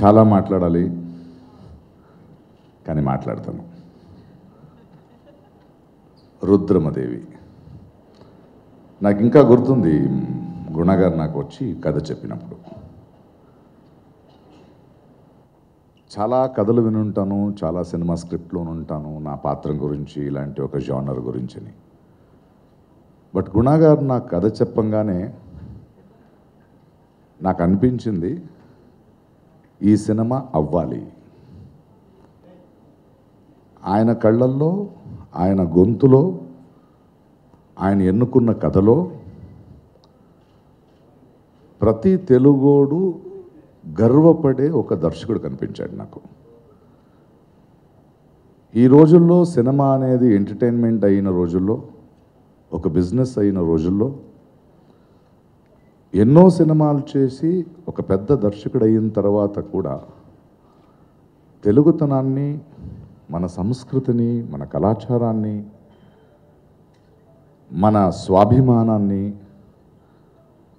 చాలా మాట్లాడాలి కానీ మాట్లాడతాను. రుద్రమదేవి నాకు ఇంకా గుర్తుంది. గుణగారు నాకు వచ్చి కథ చెప్పినప్పుడు చాలా కథలు వినుంటాను, చాలా సినిమా స్క్రిప్ట్లో ఉంటాను నా పాత్ర గురించి, ఇలాంటి ఒక జానర్ గురించిని. బట్ గుణగారు నాకు కథ చెప్పంగానే నాకు అనిపించింది ఈ సినిమా అవ్వాలి. ఆయన కళ్ళల్లో, ఆయన గొంతులో, ఆయన ఎన్నుకున్న కథలో ప్రతి తెలుగోడు గర్వపడే ఒక దర్శకుడు కనిపించాడు నాకు. ఈ రోజుల్లో సినిమా అనేది ఎంటర్టైన్మెంట్ అయిన రోజుల్లో, ఒక బిజినెస్ అయిన రోజుల్లో ఎన్నో సినిమాలు చేసి ఒక పెద్ద దర్శకుడు అయిన తర్వాత కూడా తెలుగుతనాన్ని, మన సంస్కృతిని, మన కళాచారాన్ని, మన స్వాభిమానాన్ని,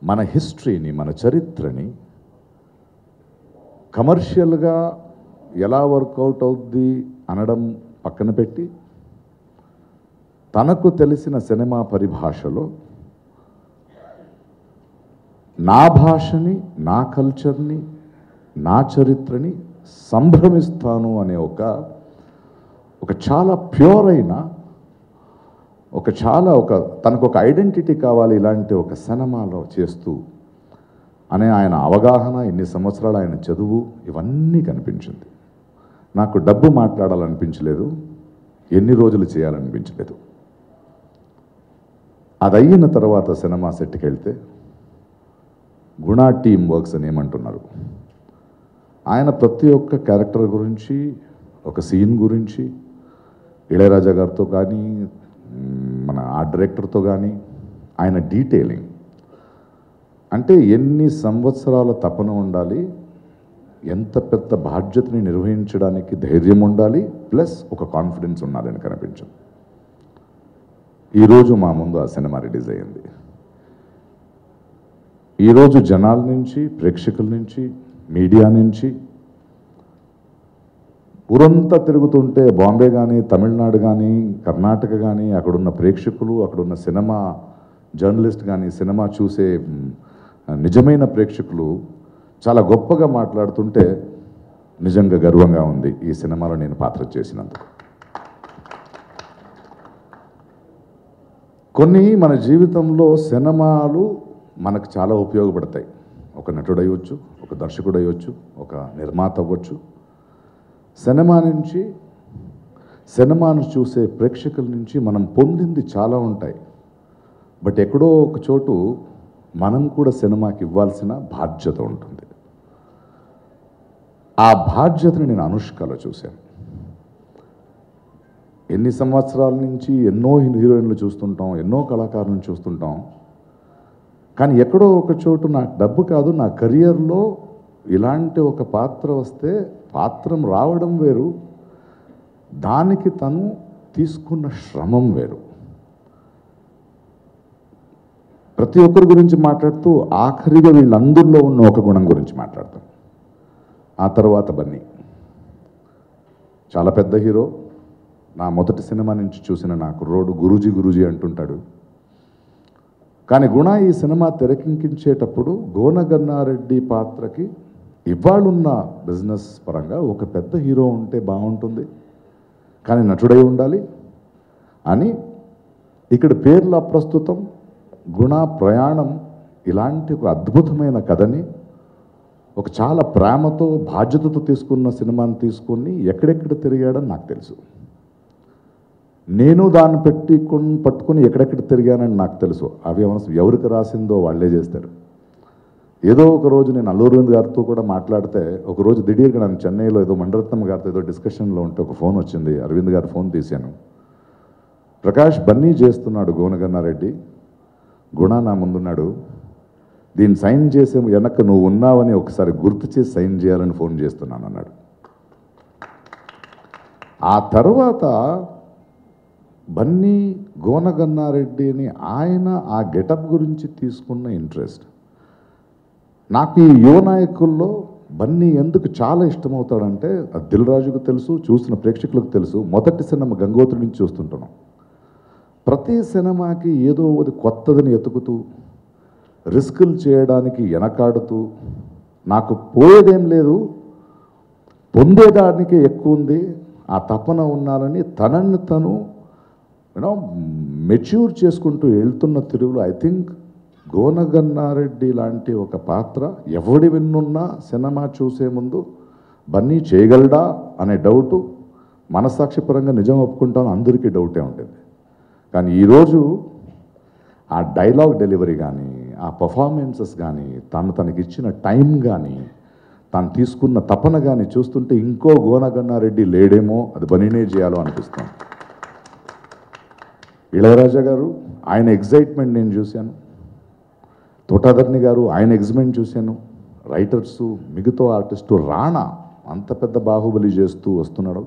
మన హిస్టరీని, మన చరిత్రని కమర్షియల్గా ఎలా వర్కౌట్ అవుద్ది అనడం పక్కన పెట్టి తనకు తెలిసిన సినిమా పరిభాషలో నా భాషని, నా కల్చర్ని, నా చరిత్రని సంభ్రమిస్తాను అనే ఒక చాలా ప్యూర్ అయిన తనకు ఒక ఐడెంటిటీ కావాలి ఇలాంటి ఒక సినిమాలో చేస్తూ అనే ఆయన అవగాహన, ఇన్ని సంవత్సరాలు ఆయన చదువు, ఇవన్నీ కనిపించింది. నాకు డబ్బు మాట్లాడాలనిపించలేదు, ఎన్ని రోజులు చేయాలనిపించలేదు. అది అయిన తర్వాత సినిమా సెట్కి వెళ్తే గుణా టీమ్ వర్క్స్ అని ఏమంటున్నారు. ఆయన ప్రతి ఒక్క క్యారెక్టర్ గురించి, ఒక సీన్ గురించి ఇళయరాజా గారితో కానీ, మన ఆ డైరెక్టర్తో కానీ ఆయన డీటెయిలింగ్, అంటే ఎన్ని సంవత్సరాల తపన ఉండాలి, ఎంత పెద్ద బాధ్యతని నిర్వహించడానికి ధైర్యం ఉండాలి, ప్లస్ ఒక కాన్ఫిడెన్స్ ఉండాలని కనిపించింది. ఈరోజు మా ముందు ఆ సినిమా రిలీజ్ అయ్యింది. ఈరోజు జనాల నుంచి, ప్రేక్షకుల నుంచి, మీడియా నుంచి ఊరంతా తిరుగుతుంటే బాంబే కానీ, తమిళనాడు కానీ, కర్ణాటక కానీ, అక్కడున్న ప్రేక్షకులు, అక్కడున్న సినిమా జర్నలిస్ట్ కానీ, సినిమా చూసే నిజమైన ప్రేక్షకులు చాలా గొప్పగా మాట్లాడుతుంటే నిజంగా గర్వంగా ఉంది ఈ సినిమాలో నేను పాత్ర చేసినందుకు. కొన్ని మన జీవితంలో సినిమాలు మనకు చాలా ఉపయోగపడతాయి. ఒక నటుడు అయ్యొచ్చు, ఒక దర్శకుడు అయ్యొచ్చు, ఒక నిర్మాత అవ్వచ్చు. సినిమాను చూసే ప్రేక్షకుల నుంచి మనం పొందింది చాలా ఉంటాయి. బట్ ఎక్కడో ఒక చోటు మనం కూడా సినిమాకి ఇవ్వాల్సిన బాధ్యత ఉంటుంది. ఆ బాధ్యతని నేను అనుష్కలో చూశాను. ఎన్ని సంవత్సరాల నుంచి ఎన్నో హీరోయిన్లు చూస్తుంటాం, ఎన్నో కళాకారులను చూస్తుంటాం. కానీ ఎక్కడో ఒక చోటు నాకు డబ్బు కాదు, నా కెరియర్లో ఇలాంటి ఒక పాత్ర వస్తే పాత్రం రావడం వేరు, దానికి తను తీసుకున్న శ్రమం వేరు. ప్రతి ఒక్కరి గురించి మాట్లాడుతూ ఆఖరిగా వీళ్ళందరిలో ఉన్న ఒక గుణం గురించి మాట్లాడతాం. ఆ తర్వాత బన్నీ చాలా పెద్ద హీరో. నా మొదటి సినిమా నుంచి చూసిన నా కుర్రోడు గురూజీ అంటుంటాడు. కానీ గుణ ఈ సినిమా తెరకెక్కించేటప్పుడు గోనగన్నారెడ్డి పాత్రకి ఇవాళున్న బిజినెస్ పరంగా ఒక పెద్ద హీరో ఉంటే బాగుంటుంది, కానీ నటుడై ఉండాలి అని ఇక్కడ పేర్ల ప్రస్తుతం గుణ ప్రయాణం ఇలాంటి ఒక అద్భుతమైన కథని, ఒక చాలా ప్రేమతో బాధ్యతతో తీసుకున్న సినిమాని తీసుకొని ఎక్కడెక్కడ తిరిగాడని నాకు తెలుసు. నేను దాన్ని పట్టుకుని ఎక్కడెక్కడ తిరిగానని నాకు తెలుసు. అవి ఎవరికి రాసిందో వాళ్ళే చేస్తారు. ఏదో ఒక రోజు నేను అల్లు అరవింద్ గారితో కూడా మాట్లాడితే, ఒకరోజు దిఢీర్గా నన్ను చెన్నైలో ఏదో మణిరత్నం గారితో ఏదో డిస్కషన్లో ఉంటే ఒక ఫోన్ వచ్చింది. అరవింద్ గారి ఫోన్ తీశాను. ప్రకాష్ బన్నీ చేస్తున్నాడు గోనగన్నారెడ్డి, గుణ నా ముందున్నాడు, దీన్ని సైన్ చేసే వెనక నువ్వు ఉన్నావని ఒకసారి గుర్తు చేసి సైన్ చేయాలని ఫోన్ చేస్తున్నాను అన్నాడు. ఆ తర్వాత బన్నీ గోనగన్నారెడ్డిని ఆయన ఆ గెటప్ గురించి తీసుకున్న ఇంట్రెస్ట్ నాకు ఈ యువ నాయకుల్లో బన్నీ ఎందుకు చాలా ఇష్టమవుతాడంటే అది దిల్ రాజుకు తెలుసు, చూసిన ప్రేక్షకులకు తెలుసు. మొదటి సినిమా గంగోత్రి నుంచి చూస్తుంటున్నాం. ప్రతి సినిమాకి ఏదో ఒకటి కొత్తదని ఎతుకుతూ, రిస్కులు చేయడానికి వెనకాడుతూ, నాకు పోయేదేం లేదు, పొందేదానికే ఎక్కువ ఉంది, ఆ తపన ఉన్నాలని తనని తను మెచ్యూర్ చేసుకుంటూ వెళ్తున్న తిరుగులో ఐ థింక్ గోనగన్నారెడ్డి లాంటి ఒక పాత్ర ఎవడి విన్నున్నా సినిమా చూసే ముందు బన్నీ చేయగలడా అనే డౌటు మనసాక్షిపరంగా నిజం ఒప్పుకుంటాను, అందరికీ డౌటే ఉంటుంది. కానీ ఈరోజు ఆ డైలాగ్ డెలివరీ కానీ, ఆ పర్ఫార్మెన్సెస్ కానీ, తనకిచ్చిన టైం కానీ, తాను తీసుకున్న తపన కానీ చూస్తుంటే ఇంకో గోనగన్నారెడ్డి లేడేమో, అది బన్నీనే చేయాలో అనిపిస్తాను. ఇళయరాజా గారు ఆయన ఎగ్జైట్మెంట్ నేను చూశాను, తోటాధర్ని గారు ఆయన ఎగ్జిమెంట్ చూశాను, రైటర్సు, మిగతా ఆర్టిస్టు, రాణా అంత పెద్ద బాహుబలి చేస్తూ వస్తున్నాడు.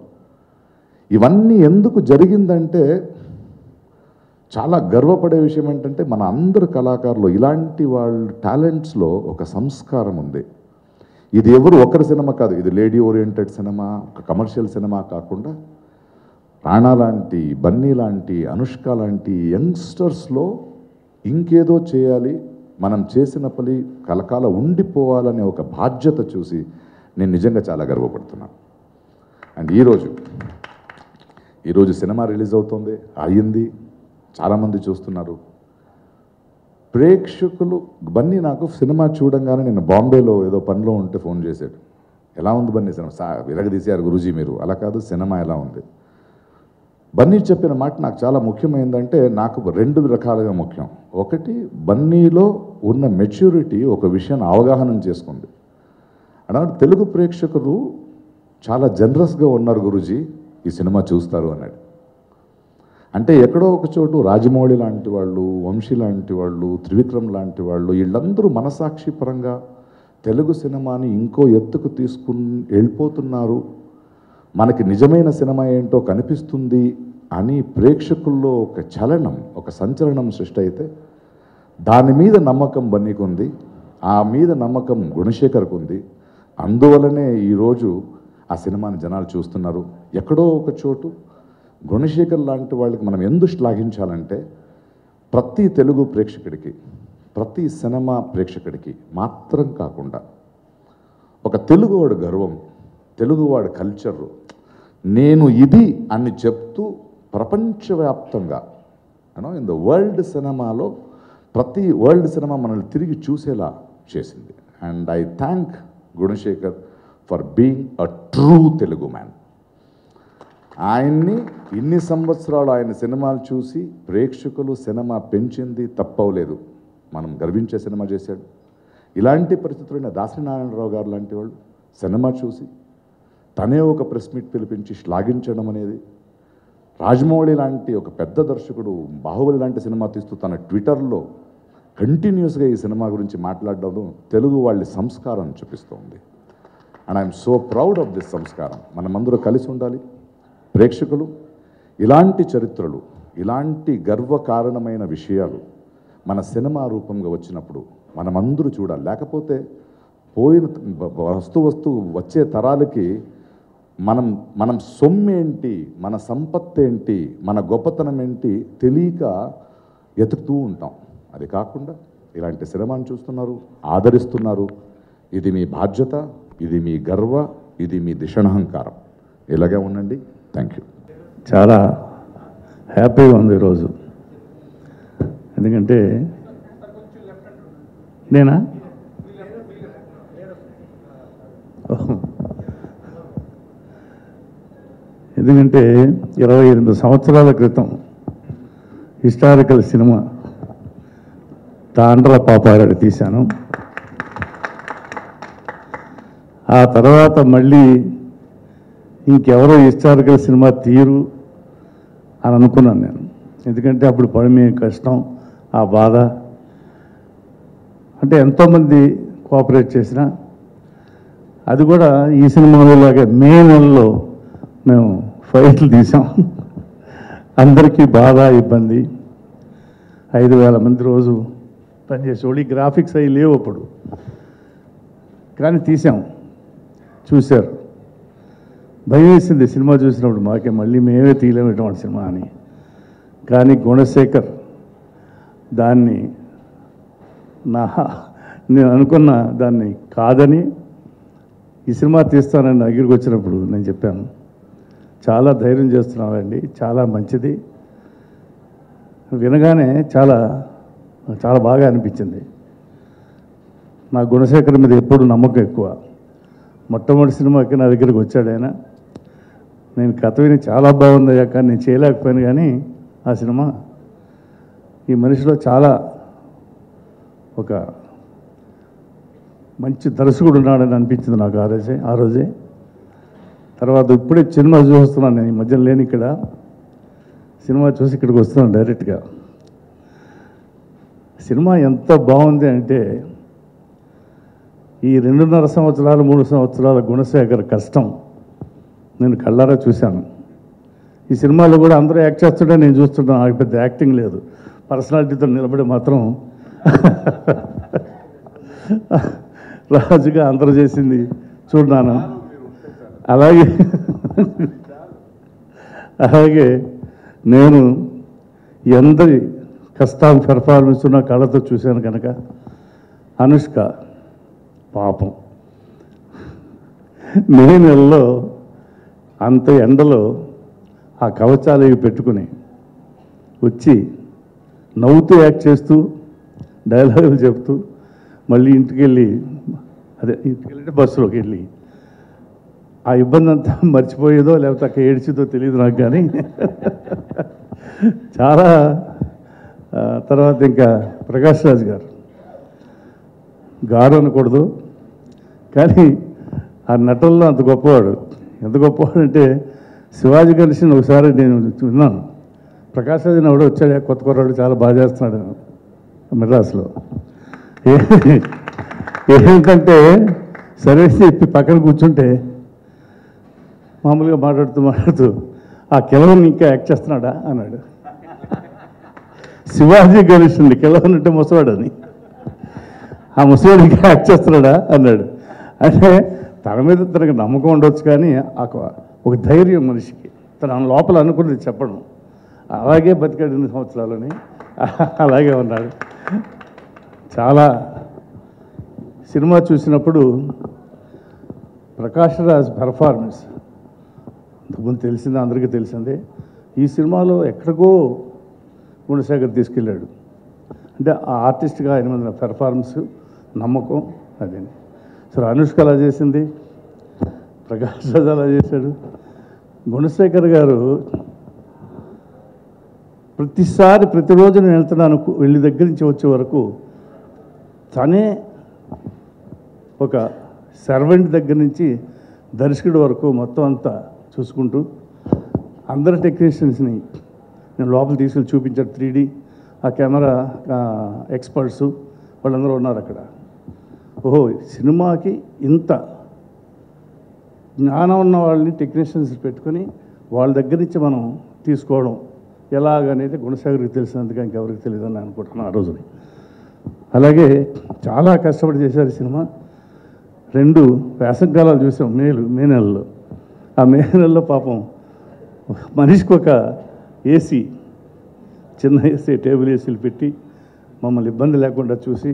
ఇవన్నీ ఎందుకు జరిగిందంటే చాలా గర్వపడే విషయం ఏంటంటే మన అందరు కళాకారులు ఇలాంటి వాళ్ళ టాలెంట్స్లో ఒక సంస్కారం ఉంది. ఇది ఎవరు ఒకరి సినిమా కాదు, ఇది లేడీ ఓరియంటెడ్ సినిమా, ఒక కమర్షియల్ సినిమా కాకుండా రాణా లాంటి, బన్నీ లాంటి, అనుష్క లాంటి యంగ్స్టర్స్లో ఇంకేదో చేయాలి, మనం చేసిన పని కలకాల ఉండిపోవాలనే ఒక బాధ్యత చూసి నేను నిజంగా చాలా గర్వపడుతున్నాను. అండ్ ఈరోజు సినిమా రిలీజ్ అవుతుంది, అయ్యింది, చాలామంది చూస్తున్నారు. ప్రేక్షకులు బన్నీ నాకు సినిమా చూడంగానే నేను బాంబేలో ఏదో పనిలో ఉంటే ఫోన్ చేశాడు, ఎలా ఉంది బన్నీ సినిమా, విరగదీశారు గురూజీ మీరు, అలా కాదు సినిమా ఎలా ఉంది. బన్నీ చెప్పిన మాట నాకు చాలా ముఖ్యమైందంటే నాకు రెండు రకాలుగా ముఖ్యం. ఒకటి, బన్నీలో ఉన్న మెచ్యూరిటీ ఒక విషయాన్ని అవగాహన చేసుకుంది. అన్నాడు తెలుగు ప్రేక్షకులు చాలా జనరస్గా ఉన్నారు గురూజీ, ఈ సినిమా చూస్తారు అన్నాడు. అంటే ఎక్కడో ఒక చోటు రాజమౌళి లాంటి వాళ్ళు, వంశీ లాంటి వాళ్ళు, త్రివిక్రమ్ లాంటి వాళ్ళు, వీళ్ళందరూ మనసాక్షి పరంగా తెలుగు సినిమాని ఇంకో ఎత్తుకు వెళ్ళిపోతున్నారు, మనకి నిజమైన సినిమా ఏంటో కనిపిస్తుంది అని ప్రేక్షకుల్లో ఒక చలనం, ఒక సంచలనం సృష్టి అయితే దాని మీద నమ్మకం బన్నీకి ఉంది, ఆ మీద నమ్మకం గుణశేఖర్కు ఉంది. అందువలనే ఈరోజు ఆ సినిమాని జనాలు చూస్తున్నారు. ఎక్కడో ఒక చోటు గుణశేఖర్ లాంటి వాళ్ళకి మనం ఎందుకు శ్లాఘించాలంటే ప్రతి తెలుగు ప్రేక్షకుడికి, ప్రతి సినిమా ప్రేక్షకుడికి మాత్రం కాకుండా ఒక తెలుగువాడు గర్వం, తెలుగువాడి కల్చరు, నేను ఇది అని చెప్తూ ప్రపంచవ్యాప్తంగా ఇన్ ద వరల్డ్ సినిమాలో ప్రతి వరల్డ్ సినిమా మనల్ని తిరిగి చూసేలా చేసింది. And I thank Gunasekhar for being a true Telugu man. ఆయన్ని ఇన్ని సంవత్సరాలు ఆయన సినిమాలు చూసి ప్రేక్షకులు సినిమా పెంచింది తప్పవలేదు, మనం గర్వించే సినిమా చేశాడు. ఇలాంటి పరిస్థితుల్లో దాసరినారాయణరావు గారు లాంటి వాళ్ళు సినిమా చూసి తనే ఒక ప్రెస్ మీట్ పిలిపించి శ్లాఘించడం అనేది, రాజమౌళి లాంటి ఒక పెద్ద దర్శకుడు బాహుబలి లాంటి సినిమా తీస్తూ తన ట్విట్టర్లో కంటిన్యూస్గా ఈ సినిమా గురించి మాట్లాడడం తెలుగు వాళ్ళ సంస్కారం చూపిస్తుంది. And I'm so proud of this సంస్కారం. మనమందరూ కలిసి ఉండాలి. ప్రేక్షకులు ఇలాంటి చరిత్రలు, ఇలాంటి గర్వకారణమైన విషయాలు మన సినిమా రూపంగా వచ్చినప్పుడు మనమందరూ చూడాలి. లేకపోతే పోయిన వస్తు వచ్చే తరాలకి మనం సొమ్మేంటి, మన సంపత్తి ఏంటి, మన గొప్పతనం ఏంటి తెలియక ఎతుకుతూ ఉంటాం. అది కాకుండా ఇలాంటి సినిమాను చూస్తున్నారు, ఆదరిస్తున్నారు. ఇది మీ బాధ్యత, ఇది మీ గర్వ, ఇది మీ దిశనహంకారం. ఇలాగే ఉండండి. Thank you. చాలా హ్యాపీగా ఉంది ఈరోజు. ఎందుకంటే నేనా ఎందుకంటే 28 సంవత్సరాల క్రితం హిస్టారికల్ సినిమా తాండ్ర పాపారాయుడు తీశాను. ఆ తర్వాత మళ్ళీ ఇంకెవరో హిస్టారికల్ సినిమా తీరు అని అనుకున్నాను నేను. ఎందుకంటే అప్పుడు పడిమే కష్టం, ఆ బాధ, అంటే ఎంతోమంది కోఆపరేట్ చేసిన, అది కూడా ఈ సినిమాలోలాగే మే నెలలో మేము ఫైట్లు తీసాం. అందరికీ బాధ, ఇబ్బంది. 5,000 మంది రోజు పనిచేసేవాళ్ళు. ఈ గ్రాఫిక్స్ అవి లేవు అప్పుడు, కానీ తీసాం. చూశారు. భయం వేసింది సినిమా చూసినప్పుడు, మాకే మళ్ళీ మేమే తీయలేమటువంటి సినిమా అని. కానీ గుణశేఖర్ దాన్ని నేను అనుకున్న దాన్ని కాదని ఈ సినిమా తీస్తానని నా దగ్గరికి వచ్చినప్పుడు నేను చెప్పాను, చాలా ధైర్యం చేస్తున్నారండి, చాలా మంచిది. వినగానే చాలా చాలా బాగా అనిపించింది. నా గుణశేఖర్ మీద ఎప్పుడు నమ్మకం ఎక్కువ. మొట్టమొదటి సినిమాకి నా దగ్గరికి వచ్చాడు ఆయన. నేను కథ విని చాలా బాగుందయ్యా, కానీ నేను చేయలేకపోయాను. కానీ ఆ సినిమా ఈ మనిషిలో చాలా ఒక మంచి దర్శకుడు ఉన్నాడని అనిపించింది నాకు ఆ రోజే. తర్వాత ఇప్పుడే సినిమా చూస్తున్నాను నేను, ఈ మధ్యన లేని ఇక్కడ సినిమా చూసి ఇక్కడికి వస్తున్నాను డైరెక్ట్గా. సినిమా ఎంత బాగుంది అంటే, ఈ 2.5 సంవత్సరాలు 3 సంవత్సరాల గుణశేఖర్ కష్టం నేను కళ్ళారా చూశాను. ఈ సినిమాలో కూడా అందరూ యాక్ట్ చేస్తుంటే నేను చూస్తుంటాను, నాకు పెద్ద యాక్టింగ్ లేదు. పర్సనాలిటీతో నిలబడి మాత్రం రాజుగా అందరూ చేసింది చూడన్నాను. అలాగే నేను ఎందరి కష్టాలు పెర్ఫార్మెన్స్ ఉన్న కళ్ళతో చూశాను కనుక. అనుష్క పాపం మే నెలలో అంత ఎండలో ఆ కవచాలు ఇవి పెట్టుకుని వచ్చి నవ్వుతూ యాక్ట్ చేస్తూ డైలాగులు చెప్తూ మళ్ళీ ఇంటికి వెళ్ళి బస్సులోకి వెళ్ళి ఆ ఇబ్బంది అంతా మర్చిపోయేదో లేకపోతే అక్కడ ఏడ్చిదో తెలియదు నాకు. కానీ చాలా తర్వాత ఇంకా ప్రకాష్ రాజ్ గారు అనకూడదు, కానీ ఆ నటనలో అంత గొప్పవాడు. ఎంత గొప్పవాడు అంటే, శివాజీ గణేషన్ ఒకసారి నేను విన్నాను, ప్రకాష్ రాజ్ ఎవడో వచ్చాడు, కొత్త కుర్రాడు చాలా బాగా చేస్తున్నాడు మెడ్రాస్లో. ఏంటంటే సరే చెప్పి పక్కన కూర్చుంటే మామూలుగా మాట్లాడుతూ ఆ కిలవన్ ఇంకా యాక్ట్ చేస్తున్నాడా అన్నాడు. శివాజీ గణేషన్ కిలవన్ అంటే ముసవాడని, ఆ ముసవాడు ఇంకా యాక్ట్ చేస్తున్నాడా అన్నాడు. అంటే తన మీద తనకు నమ్మకం ఉండొచ్చు, కానీ ఒక ధైర్యం మనిషికి, తన లోపల అనుకున్నది చెప్పడం. అలాగే బతికాడు 2 సంవత్సరాలని, అలాగే ఉన్నాడు. చాలా సినిమా చూసినప్పుడు ప్రకాష్ రాజ్ పెర్ఫార్మెన్స్ ఇంతకుముందు తెలిసిందే, అందరికీ తెలిసిందే. ఈ సినిమాలో ఎక్కడికో గుణశేఖర్ తీసుకెళ్ళాడు. అంటే ఆ ఆర్టిస్ట్గా ఆయన మీద పెర్ఫార్మెన్స్, నమ్మకం అదే. సరే అనుష్క అలా చేసింది, ప్రకాష్ రాజ్ అలా చేశాడు. గుణశేఖర్ గారు ప్రతిరోజు నేను వెళ్తున్నాను, వెళ్ళి దగ్గర నుంచి వచ్చే వరకు తనే ఒక సర్వెంట్ దగ్గర నుంచి దర్శకుడి వరకు మొత్తం అంతా చూసుకుంటూ అందరు టెక్నీషియన్స్ని నేను లోపల తీసుకెళ్ళి చూపించాడు. 3D ఆ కెమెరా ఎక్స్పర్ట్స్ వాళ్ళందరూ ఉన్నారు అక్కడ. ఓహో, సినిమాకి ఇంత జ్ఞానం ఉన్న వాళ్ళని టెక్నీషియన్స్ పెట్టుకొని వాళ్ళ దగ్గర నుంచి మనం తీసుకోవడం ఎలాగనేది గుణశేఖర్కి తెలిసినందుకు ఇంకెవరికి తెలియదని అనుకుంటున్నాను ఆ రోజుని. అలాగే చాలా కష్టపడి చేశారు ఈ సినిమా. 2 వేసవికాలాలు చూసాం మే నెలలో. ఆ మే నెలలో పాపం మనిషికి ఒక ఏసీ, చిన్న ఏసీ, టేబుల్ ఏసీలు పెట్టి మమ్మల్ని ఇబ్బంది లేకుండా చూసి,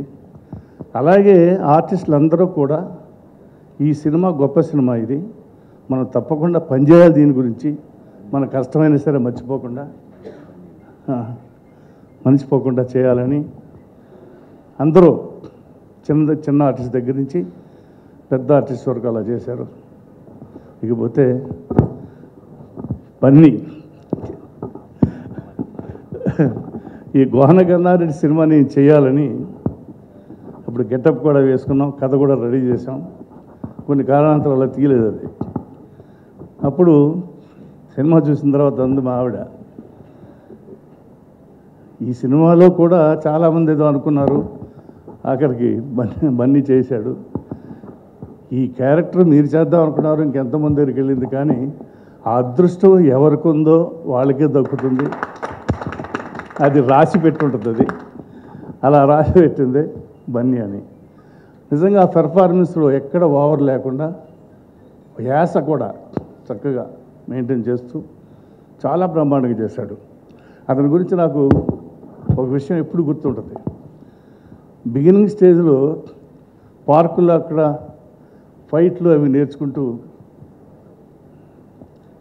అలాగే ఆర్టిస్టులు అందరూ కూడా ఈ సినిమా గొప్ప సినిమా, ఇది మనం తప్పకుండా పనిచేయాలి, దీని గురించి మన కష్టమైనా సరే మర్చిపోకుండా చేయాలని అందరూ చిన్న ఆర్టిస్ట్ దగ్గర నుంచి పెద్ద ఆర్టిస్ట్ వరకు అలా చేశారు. ఇకపోతే బన్నీ, ఈ గోహన గన్నారెడ్డి సినిమా నేను చేయాలని అప్పుడు గెటప్ కూడా వేసుకున్నాం, కథ కూడా రెడీ చేసాం. కొన్ని కారణాంతరాలు అలా తీయలేదు అది. అప్పుడు సినిమా చూసిన తర్వాత అందు మా ఆవిడ, ఈ సినిమాలో కూడా చాలామంది ఏదో అనుకున్నారు, ఆఖరికి బన్నీ చేశాడు. ఈ క్యారెక్టర్ మీరు చేద్దాం అనుకున్నారు, ఇంకెంతమంది దగ్గరికి వెళ్ళింది, కానీ ఆ అదృష్టం ఎవరికి ఉందో వాళ్ళకే దక్కుతుంది. అది రాసి పెట్టుంటుంది, అది అలా రాసి పెట్టింది బన్నీ అని. నిజంగా ఆ పెర్ఫార్మెన్స్లో ఎక్కడ ఓవర్ లేకుండా యాస కూడా చక్కగా మెయింటైన్ చేస్తూ చాలా బ్రహ్మాండంగా చేశాడు. అతని గురించి నాకు ఒక విషయం ఎప్పుడు గుర్తుంటుంది. బిగినింగ్ స్టేజ్లో పార్కుల్లో అక్కడ ఫైట్లు అవి నేర్చుకుంటూ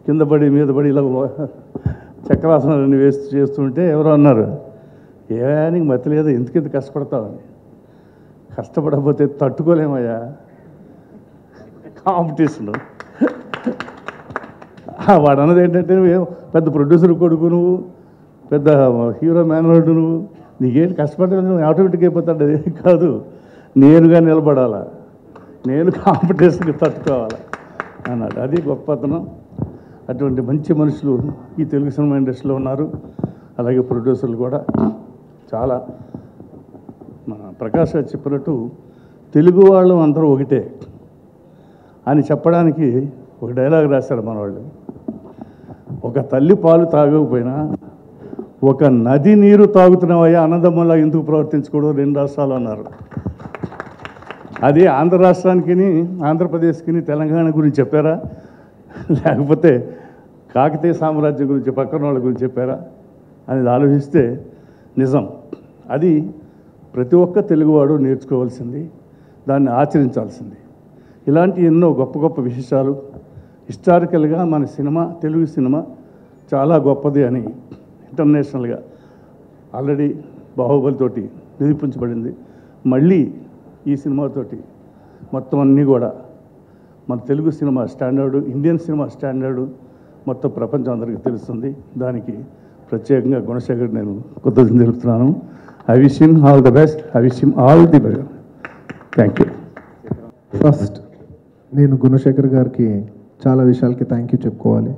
కింద పడి మీద పడి ఇలా చక్రాసనాలన్నీ చేస్తుంటే ఎవరో అన్నారు, ఏనికి మతి లేదా, ఎందుకెంత కష్టపడతావని. కష్టపడకపోతే తట్టుకోలేమయ్యా కాంపిటీషన్. వాడు అన్నది ఏంటంటే, నువ్వు పెద్ద ప్రొడ్యూసర్ కొడుకు, నువ్వు పెద్ద హీరో మేనల్డ్, నువ్వు నీకేంటి కష్టపడ్డా నువ్వు ఆటోమేటిక్ అయిపోతాడు. కాదు, నేనుగా నిలబడాలా, నేను కాంపిటీషన్కి తట్టుకోవాలా అన్నాడు. అది గొప్పతనం. అటువంటి మంచి మనుషులు ఈ తెలుగు సినిమా ఇండస్ట్రీలో ఉన్నారు. అలాగే ప్రొడ్యూసర్లు కూడా చాలా. మన ప్రకాష్ గారు చెప్పినట్టు తెలుగు వాళ్ళు అందరూ ఒకటే అని చెప్పడానికి ఒక డైలాగ్ రాశారు మన వాళ్ళు. ఒక తల్లి పాలు తాగకపోయినా ఒక నది నీరు తాగుతున్నావయ్యా, అన్నదమ్ములా ఎందుకు ప్రవర్తించకూడదు 2 రాష్ట్రాలు అన్నారు. అది ఆంధ్ర రాష్ట్రానికి, ఆంధ్రప్రదేశ్కి, తెలంగాణ గురించి చెప్పారా, లేకపోతే కాకతీయ సామ్రాజ్యం గురించి పక్కన వాళ్ళ గురించి చెప్పారా అనేది ఆలోచిస్తే నిజం. అది ప్రతి ఒక్క తెలుగువాడు నేర్చుకోవాల్సింది, దాన్ని ఆచరించాల్సింది. ఇలాంటి ఎన్నో గొప్ప గొప్ప విశేషాలు. హిస్టారికల్గా మన సినిమా, తెలుగు సినిమా చాలా గొప్పది అని ఇంటర్నేషనల్గా ఆల్రెడీ బాహుబలితోటి నిరూపించబడింది. మళ్ళీ ఈ సినిమాతోటి మొత్తం అన్నీ కూడా మన Telugu cinema standard, Indian cinema standard మొత్తం ప్రపంచం అందరికీ తెలుస్తుంది. దానికి ప్రత్యేకంగా గుణశేఖర్ నేను కృతజ్ఞతలు తెలుపుతున్నాను. I wish him all the best. I wish him all the best. Thank you. First నేను గుణశేఖర్ గారికి చాలా విషయాలకి థ్యాంక్ యూ చెప్పుకోవాలి.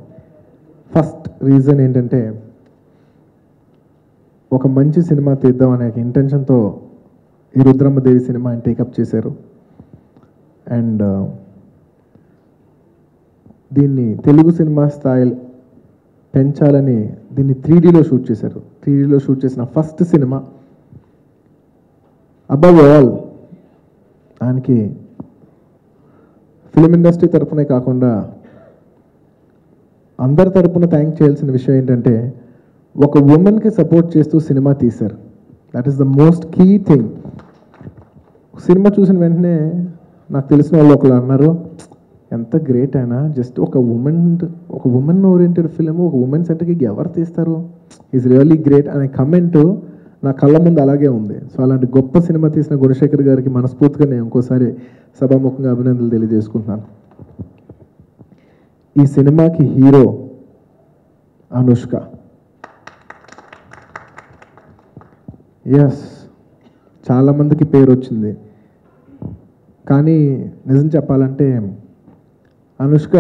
ఫస్ట్ రీజన్ ఏంటంటే, ఒక మంచి సినిమా తీద్దాం అనే ఇంటెన్షన్తో ఈ రుద్రమ్మదేవి సినిమా ఆయన టేకప్ చేశారు. అండ్ దీన్ని తెలుగు సినిమా స్థాయి పెంచాలని దీన్ని 3Dలో షూట్ చేశారు. 3Dలో షూట్ చేసిన ఫస్ట్ సినిమా. అబవ్ ఆల్ ఆయనకి ఫిలిం ఇండస్ట్రీ తరఫునే కాకుండా అందరి తరఫున థ్యాంక్ చేయాల్సిన విషయం ఏంటంటే, ఒక ఉమెన్కి సపోర్ట్ చేస్తూ సినిమా తీశారు. That is the most key thing. Cinema చూసిన వెంటనే నాకు తెలిసిన వాళ్ళు ఒకళ్ళు అన్నారు, ఎంత గ్రేట్ అయినా జస్ట్ ఒక ఉమెన్ ఓరియంటెడ్ ఫిలిం ఒక ఉమెన్ సెంటర్కి ఎవరు తీస్తారు, ఈజ్ రియల్లీ గ్రేట్ అనే కమెంట్ నా కళ్ళ ముందు అలాగే ఉంది. సో అలాంటి గొప్ప సినిమా తీసిన గుణశేఖర్ గారికి మనస్ఫూర్తిగా నేను ఇంకోసారి సభాముఖంగా అభినందనలు తెలియజేసుకుంటున్నాను. ఈ సినిమాకి హీరో అనుష్క. ఎస్, చాలామందికి పేరు వచ్చింది, కానీ నిజం చెప్పాలంటే అనుష్క,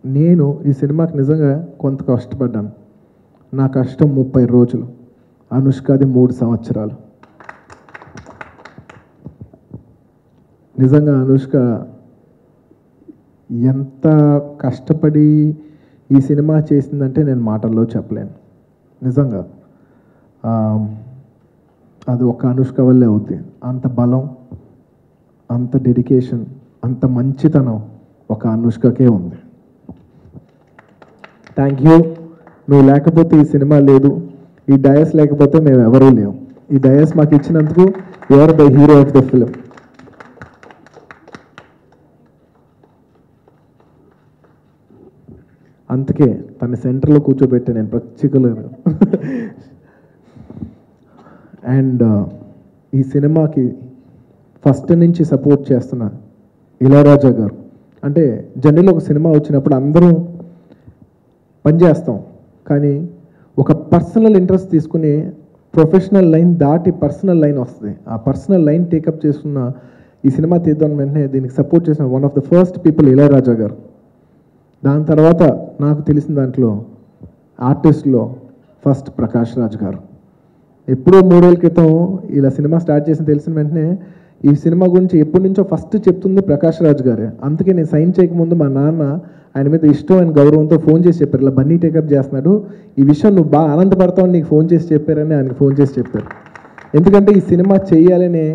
నేను ఈ సినిమాకి నిజంగా కొంత కష్టపడ్డాను. నా కష్టం 30 రోజులు, అనుష్కది 3 సంవత్సరాలు. నిజంగా అనుష్క ఎంత కష్టపడి ఈ సినిమా చేసిందంటే నేను మాటల్లో చెప్పలేను. నిజంగా అది ఒక అనుష్క వల్లే అవుద్ది. అంత బలం, అంత డెడికేషన్, అంత మంచితనం ఒక అనుష్కకే ఉంది. Thank you. నువ్వు లేకపోతే ఈ సినిమా లేదు, ఈ డయస్ లేకపోతే మేము ఎవరూ లేవు. ఈ డయస్ మాకు ఇచ్చినందుకు you are the hero of the film. అందుకే తన సెంటర్లో కూర్చోబెట్టే నేను పర్టికులర్. అండ్ ఈ సినిమాకి ఫస్ట్ నుంచి సపోర్ట్ చేస్తున్న ఇళయరాజా గారు. అంటే జనరల్గా ఒక సినిమా వచ్చినప్పుడు అందరం పనిచేస్తాం, కానీ ఒక పర్సనల్ ఇంట్రెస్ట్ తీసుకుని ప్రొఫెషనల్ లైన్ దాటి పర్సనల్ లైన్ వస్తుంది. ఆ పర్సనల్ లైన్ టేకప్ చేసుకున్న ఈ సినిమా తీద్దాం వెంటనే దీనికి సపోర్ట్ చేసిన one of the first people Ilaiyaraaja గారు. దాని తర్వాత నాకు తెలిసిన దాంట్లో ఆర్టిస్ట్లో ఫస్ట్ ప్రకాష్ రాజ్ గారు. ఎప్పుడో 3 ఏళ్ళ క్రితం ఇలా సినిమా స్టార్ట్ చేసి తెలిసిన వెంటనే ఈ సినిమా గురించి ఎప్పటి నుంచో ఫస్ట్ చెప్తుంది ప్రకాష్ రాజ్ గారే. అందుకే నేను సైన్ చేయకముందు మా నాన్న ఆయన మీద ఇష్టం అండ్ గౌరవంతో ఫోన్ చేసి చెప్పారు, ఇలా బన్నీ టేకప్ చేస్తున్నాడు, ఈ విషయం నువ్వు బాగా ఆనందపడతావని నీకు ఫోన్ చేసి చెప్పారని ఆయనకు ఫోన్ చేసి చెప్పారు. ఎందుకంటే ఈ సినిమా చేయాలనే,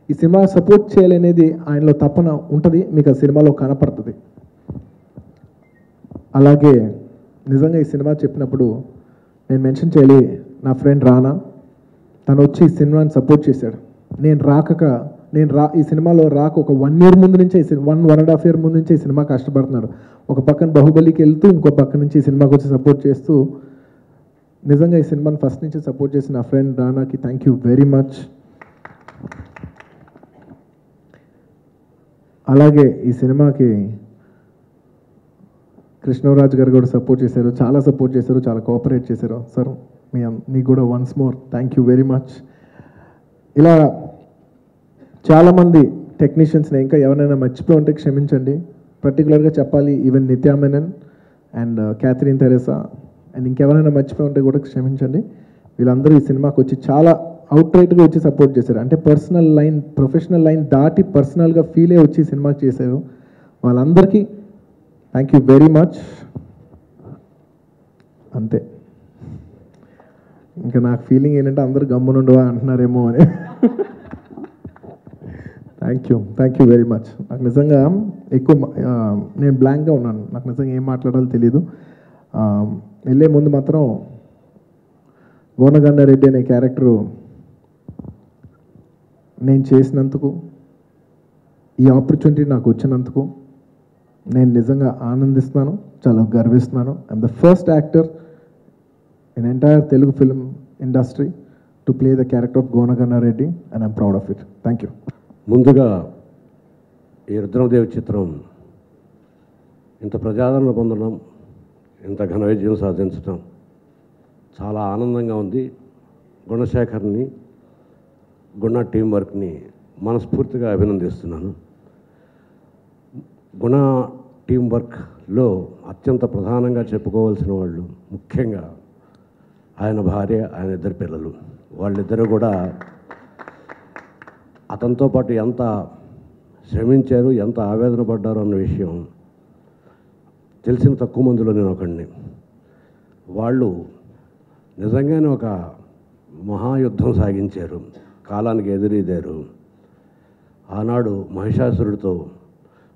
ఈ సినిమా సపోర్ట్ చేయాలనేది ఆయనలో తపన ఉంటుంది, మీకు ఆ సినిమాలో కనపడుతుంది. అలాగే నిజంగా ఈ సినిమా చెప్పినప్పుడు నేను మెన్షన్ చేయాలి, నా ఫ్రెండ్ రానా తను వచ్చి ఈ సినిమాని సపోర్ట్ చేశాడు. ఈ సినిమాలో రాక ఒక 1 year ముందు నుంచే 1.5 year ముందు నుంచే ఈ సినిమా కష్టపడుతున్నాడు. ఒక పక్కన బాహుబలికి వెళ్తూ ఇంకో పక్క నుంచి ఈ సినిమాకి వచ్చి సపోర్ట్ చేస్తూ నిజంగా ఈ సినిమాని ఫస్ట్ నుంచి సపోర్ట్ చేసిన నా ఫ్రెండ్ రానాకి థ్యాంక్ యూ వెరీ మచ్. అలాగే ఈ సినిమాకి కృష్ణరాజు గారు కూడా సపోర్ట్ చేశారు, చాలా సపోర్ట్ చేశారు, చాలా కోఆపరేట్ చేశారు. సార్ మీకు కూడా once more thank you very much. ఇలా చాలామంది టెక్నీషియన్స్ని ఇంకా ఎవరైనా మర్చిపోయి ఉంటే క్షమించండి. పర్టికులర్గా చెప్పాలి, even Nithya Menen and Catherine Tresa and ఇంకెవరైనా మర్చిపోయి ఉంటే కూడా క్షమించండి. వీళ్ళందరూ ఈ సినిమాకి వచ్చి చాలా అవుట్రైట్గా వచ్చి సపోర్ట్ చేశారు. అంటే పర్సనల్ లైన్, ప్రొఫెషనల్ లైన్ దాటి పర్సనల్గా ఫీలే వచ్చి సినిమాకి చేశారు. వాళ్ళందరికీ థ్యాంక్ యూ వెరీ మచ్. అంతే. ఇంకా నాకు ఫీలింగ్ ఏంటంటే అందరూ గమ్మునుండవా అంటున్నారేమో అని. Thank you very much. నాకు నిజంగా నేను బ్లాంక్గా ఉన్నాను, నాకు నిజంగా ఏం మాట్లాడాలో తెలీదు. వెళ్ళే ముందు మాత్రం గోనగన్నారెడ్డి అనే క్యారెక్టరు నేను చేసినందుకు, ఈ ఆపర్చునిటీ నాకు వచ్చినందుకు నేను నిజంగా ఆనందిస్తున్నాను, చాలా గర్విస్తున్నాను. I'm the first actor in entire Telugu film industry to play the character of Gona Ganna Reddy and I'm proud of it. Thank you. ముందుగా ఈ రుద్రమదేవి చిత్రం ఇంత ప్రజాదరణ పొందడం, ఇంత ఘన విజయం సాధించడం చాలా ఆనందంగా ఉంది. గుణశేఖర్ని, గుణ టీం వర్క్ని మనస్ఫూర్తిగా అభినందిస్తున్నాను. గుణ టీం వర్క్లో అత్యంత ప్రధానంగా చెప్పుకోవాల్సిన వాళ్ళు ముఖ్యంగా ఆయన భార్య, ఆయన 2 పిల్లలు. వాళ్ళిద్దరూ కూడా అతనితో పాటు ఎంత శ్రమించారు, ఎంత ఆవేదన పడ్డారు అన్న విషయం తెలిసిన తక్కువ మందిలో నేను ఒకడిని. వాళ్ళు నిజంగానే ఒక మహాయుద్ధం సాగించారు, కాలానికి ఎదురీదారు. ఆనాడు మహిషాసురుడితో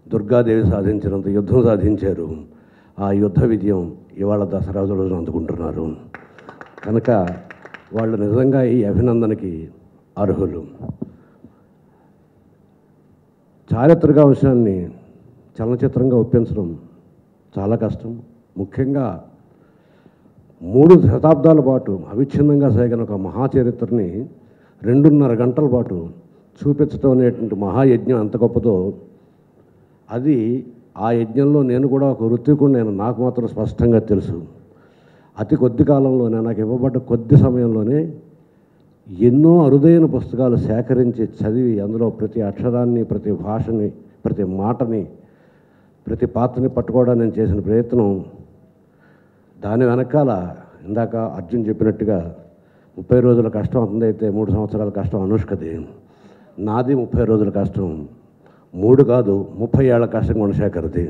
దుర్గాదేవి సాధించినంత యుద్ధం సాధించారు. ఆ యుద్ధ విజయం ఇవాళ దసరా రోజున అందుకుంటున్నారు. కనుక వాళ్ళు నిజంగా ఈ అభినందనకి అర్హులు. చారిత్రక అంశాన్ని చలనచిత్రంగా ఒప్పించడం చాలా కష్టం. ముఖ్యంగా 3 శతాబ్దాల పాటు అవిచ్ఛిన్నంగా సాగిన ఒక మహాచరిత్రని 2.5 గంటల పాటు చూపించడం అనేటువంటి మహాయజ్ఞం ఎంత గొప్పదో, అది ఆ యజ్ఞంలో నేను కూడా ఒక ఋత్వికుడిని, నాకు మాత్రం స్పష్టంగా తెలుసు. అతి కొద్ది కాలంలోనే, నాకు ఇవ్వబడ్డ కొద్ది సమయంలోనే ఎన్నో అరుదైన పుస్తకాలు సేకరించి చదివి అందులో ప్రతి అక్షరాన్ని, ప్రతి భాషని, ప్రతి మాటని, ప్రతి పాత్రని పట్టుకోవడానికి నేను చేసిన ప్రయత్నం, దాని వెనకాల ఇందాక అర్జున్ చెప్పినట్టుగా 30 రోజుల కష్టం అతనిదైతే 3 సంవత్సరాల కష్టం అనుష్కది. నాది 30 రోజుల కష్టం, 3 కాదు 30 ఏళ్ల కష్టం గుణశేఖర్ది.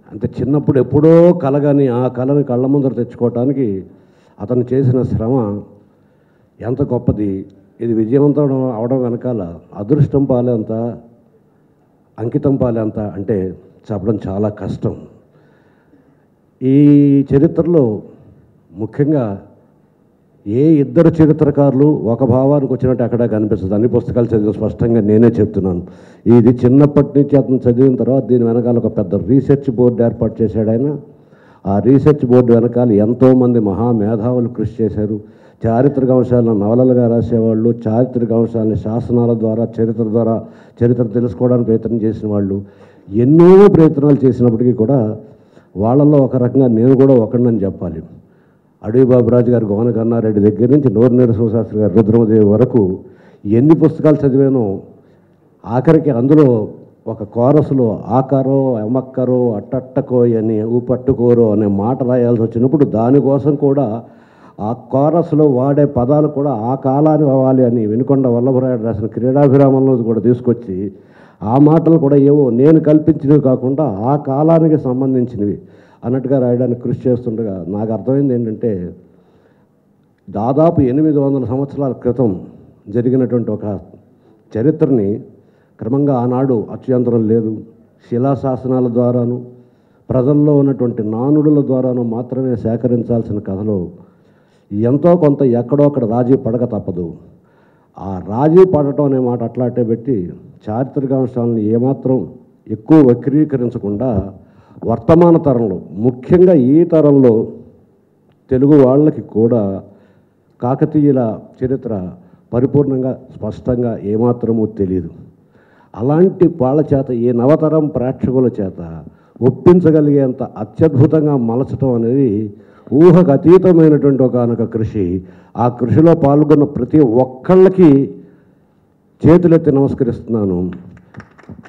అంటే చిన్నప్పుడు ఎప్పుడో కలగాని ఆ కళని కళ్ళ ముందర తెచ్చుకోవటానికి అతను చేసిన శ్రమ ఎంత గొప్పది. ఇది విజయవంతం అవడం వెనకాల అదృష్టం పాలేంత, అంకితం పాలేంత అంటే చెప్పడం చాలా కష్టం. ఈ చరిత్రలో ముఖ్యంగా ఏ 2 చరిత్రకారులు ఒక భావానికి వచ్చినట్టు అక్కడ కనిపిస్తుంది. అన్ని పుస్తకాలు చదివిన స్పష్టంగా నేనే చెప్తున్నాను. ఇది చిన్నప్పటి నుంచి అతను చదివిన తర్వాత దీని వెనకాల ఒక పెద్ద రీసెర్చ్ బోర్డు ఏర్పాటు చేశాడు ఆయన. ఆ రీసెర్చ్ బోర్డు వెనకాల ఎంతోమంది మహామేధావులు కృషి చేశారు. చారిత్రక అంశాలను నవలలుగా రాసేవాళ్ళు, చారిత్రక అంశాలని శాసనాల ద్వారా, చరిత్ర తెలుసుకోవడానికి ప్రయత్నం చేసిన వాళ్ళు ఎన్నో ప్రయత్నాలు చేసినప్పటికీ కూడా వాళ్ళల్లో ఒక రకంగా నేను కూడా ఒకడినని చెప్పాలి. అడవి బాబురాజు గారు గోనగన్నారెడ్డి దగ్గర నుంచి నోరు నరసింహశాస్త్రి గారు రుద్రమదేవి వరకు ఎన్ని పుస్తకాలు చదివానో, ఆఖరికి అందులో ఒక కోరస్లో ఆకారో ఎమక్కరో అట్టట్టకో అని ఊపట్టుకోరో అనే మాట రాయాల్సి వచ్చినప్పుడు దానికోసం కూడా ఆ కోరస్లో వాడే పదాలు కూడా ఆ కాలాన్ని అవ్వాలి అని వినుకొండ వల్లభరాయుడు రాసిన క్రీడాభిరామంలో కూడా తీసుకొచ్చి ఆ మాటలు కూడా ఏవో నేను కల్పించినవి కాకుండా ఆ కాలానికి సంబంధించినవి అన్నట్టుగా రాయడానికి కృషి చేస్తుండగా నాకు అర్థమైంది ఏంటంటే, దాదాపు 800 సంవత్సరాల క్రితం జరిగినటువంటి ఒక చరిత్రని క్రమంగా ఆనాడు అత్యంతరం లేదు, శిలాశాసనాల ద్వారాను ప్రజల్లో ఉన్నటువంటి నానుడుల ద్వారానో మాత్రమే సేకరించాల్సిన కథలో ఎంతో కొంత ఎక్కడో అక్కడ రాజీ పడక తప్పదు. ఆ రాజీ పడటం అనే మాట అట్లాంటే పెట్టి చారిత్రకాంశాలను ఏమాత్రం ఎక్కువ వక్రీకరించకుండా వర్తమాన తరంలో, ముఖ్యంగా ఈ తరంలో తెలుగు వాళ్ళకి కూడా కాకతీయుల చరిత్ర పరిపూర్ణంగా స్పష్టంగా ఏమాత్రమూ తెలియదు. అలాంటి వాళ్ళ చేత ఈ నవతరం ప్రేక్షకుల చేత ఒప్పించగలిగేంత అత్యద్భుతంగా మలచటం అనేది ఊహకు అతీతమైనటువంటి ఒకనొక కృషి. ఆ కృషిలో పాల్గొన్న ప్రతి ఒక్కళ్ళకి చేతులెత్తి నమస్కరిస్తున్నాను.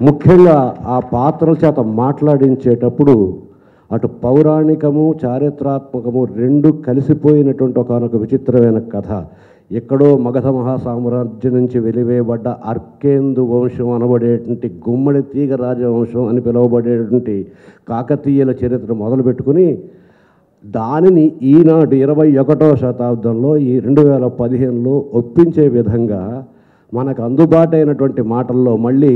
ముఖ్యంగా ఆ పాత్రల చేత మాట్లాడించేటప్పుడు అటు పౌరాణికము చారిత్రాత్మకము రెండు కలిసిపోయినటువంటి ఒకనొక విచిత్రమైన కథ. ఎక్కడో మగధ మహాసామ్రాజ్యం నుంచి వెలివేయబడ్డ అర్కేందు వంశం అనబడేటువంటి గుమ్మడి తీగ రాజవంశం అని పిలువబడేటువంటి కాకతీయుల చరిత్ర మొదలుపెట్టుకుని దానిని ఈనాడు 21వ శతాబ్దంలో ఈ 2015లో ఒప్పించే విధంగా మనకు అందుబాటైనటువంటి మాటల్లో మళ్ళీ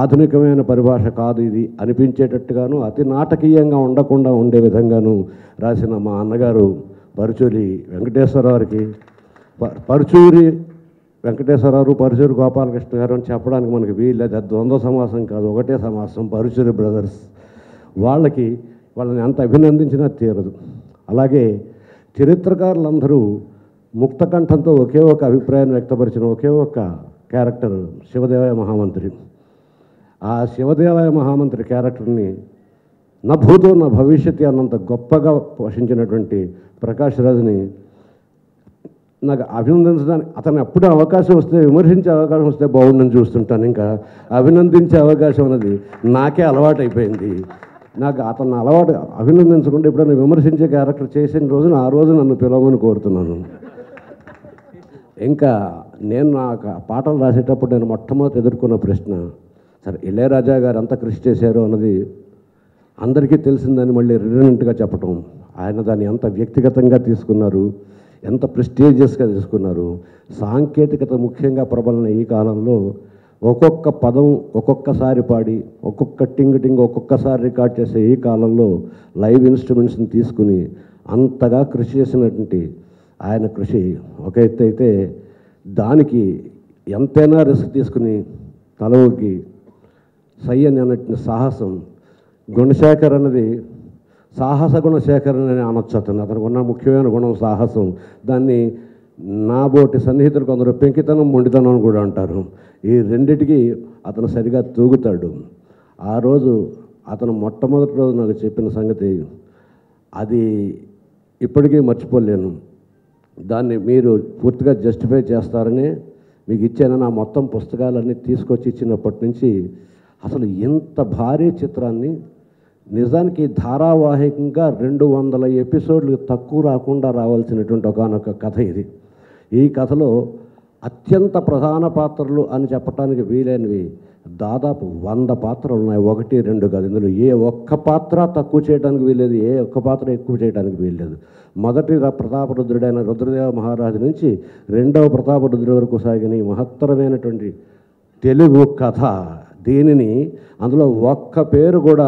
ఆధునికమైన పరిభాష కాదు ఇది అనిపించేటట్టుగాను అతి నాటకీయంగా ఉండకుండా ఉండే విధంగాను రాసిన మా అన్నగారు పరుచూరి వెంకటేశ్వరరావుకి పరుచూరి వెంకటేశ్వరరావు పరుచూరి గోపాలకృష్ణ గారు అని చెప్పడానికి మనకి వీల్లేదు. అది ద్వంద్వ సమాసం కాదు, ఒకటే సమాసం, పరుచూరి బ్రదర్స్. వాళ్ళని అంత అభినందించినా తీరదు. అలాగే చరిత్రకారులందరూ ముక్తకంఠంతో ఒకే ఒక అభిప్రాయాన్ని వ్యక్తపరిచిన ఒకే ఒక క్యారెక్టర్ శివదేవయ్య మహామంత్రి. ఆ శివదేవయ్య మహామంత్రి క్యారెక్టర్ని నా భూతో నా భవిష్యత్తు అన్నంత గొప్పగా పోషించినటువంటి ప్రకాష్ రాజ్ని నాకు అభినందించడానికి, అతను అప్పుడే అవకాశం వస్తే, విమర్శించే అవకాశం వస్తే బాగుండని చూస్తుంటాను. ఇంకా అభినందించే అవకాశం అనేది నాకే అలవాటు అయిపోయింది. నాకు అతను అలవాటు అభినందించకుండా ఎప్పుడైనా విమర్శించే క్యారెక్టర్ చేసిన రోజున ఆ రోజు నన్ను పిలవమని కోరుతున్నాను. ఇంకా నేను నాకు పాటలు రాసేటప్పుడు నేను మొట్టమొదటి ఎదుర్కొన్న ప్రశ్న, సరే ఇళయరాజా గారు ఎంత కృషి చేశారు అన్నది అందరికీ తెలిసిందని మళ్ళీ రిడెండెంట్గా చెప్పటం, ఆయన దాన్ని ఎంత వ్యక్తిగతంగా తీసుకున్నారు, ఎంత ప్రెస్టీజియస్గా తీసుకున్నారు. సాంకేతికత ముఖ్యంగా ప్రబలిన ఈ కాలంలో ఒక్కొక్క పదం ఒక్కొక్కసారి పాడి ఒక్కొక్క టింగ్ ఒక్కొక్కసారి రికార్డ్ చేసే ఈ కాలంలో లైవ్ ఇన్స్ట్రుమెంట్స్ని తీసుకుని అంతగా కృషి చేసినటువంటి ఆయన కృషి ఒక ఎత్తు అయితే, దానికి ఎంతైనా రిస్క్ తీసుకుని తలవొగ్గి సయ్యని అన్నట్టు సాహసం గుణశేఖర్ అన్నది సాహస గుణశేఖర్ అని అనొచ్చు. అతనికి ఉన్న ముఖ్యమైన గుణం సాహసం. దాన్ని నాబోటి సన్నిహితులు కొందరు పెంకితనం మొండితనం అని కూడా అంటారు. ఈ రెండిటికి అతను సరిగా తూగుతాడు. ఆ రోజు అతను మొట్టమొదటి రోజు నాకు చెప్పిన సంగతి అది ఇప్పటికీ మర్చిపోలేను. దాన్ని మీరు పూర్తిగా జస్టిఫై చేస్తారని మీకు ఇచ్చానని ఆ మొత్తం పుస్తకాలన్నీ తీసుకొచ్చి ఇచ్చినప్పటి నుంచి అసలు ఇంత భారీ చిత్రాన్ని నిజానికి ధారావాహికంగా 200 ఎపిసోడ్లు తక్కువ రాకుండా రావాల్సినటువంటి ఒకనొక కథ ఇది. ఈ కథలో అత్యంత ప్రధాన పాత్రలు అని చెప్పడానికి వీలైనవి దాదాపు 100 పాత్రలు ఉన్నాయి. 1, 2 కాదు. ఇందులో ఏ ఒక్క పాత్ర తక్కువ చేయడానికి వీల్లేదు, ఏ ఒక్క పాత్ర ఎక్కువ చేయడానికి వీల్లేదు. మొదటి ప్రతాపరుద్రుడైన రుద్రదేవ మహారాజు నుంచి 2వ ప్రతాపరుద్రుడి వరకు సాగిన ఈ మహత్తరమైనటువంటి తెలుగు కథ, దీనిని అందులో ఒక్క పేరు కూడా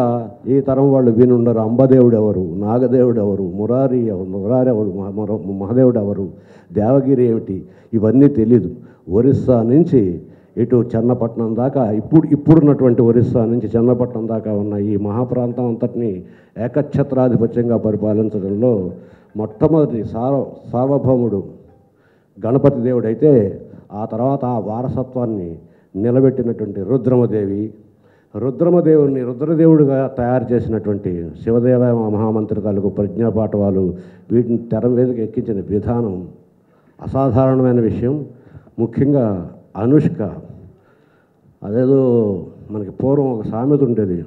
ఈ తరం వాళ్ళు వినుండరు. అంబదేవుడు ఎవరు, నాగదేవుడు ఎవరు, మురారి ఎవరు, మహాదేవుడు ఎవరు, దేవగిరి ఏమిటి, ఇవన్నీ తెలీదు. ఒరిస్సా నుంచి ఇటు చెన్నపట్నం దాకా, ఇప్పుడున్నటువంటి ఒరిస్సా నుంచి చెన్నపట్నం దాకా ఉన్న ఈ మహాప్రాంతం అంతటినీ ఏకఛత్రాధిపత్యంగా పరిపాలించడంలో మొట్టమొదటి సార్వభౌముడు గణపతి దేవుడైతే, ఆ తర్వాత ఆ వారసత్వాన్ని నిలబెట్టినటువంటి రుద్రమదేవుడిగా తయారు చేసినటువంటి శివదేవ మహామంత్రి తాలూకు ప్రజ్ఞాపాఠవాలు, వీటిని తెర మీదకి ఎక్కించిన విధానం అసాధారణమైన విషయం. ముఖ్యంగా అనుష్క, అదేదో మనకి పూర్వం ఒక సామెత ఉండేది,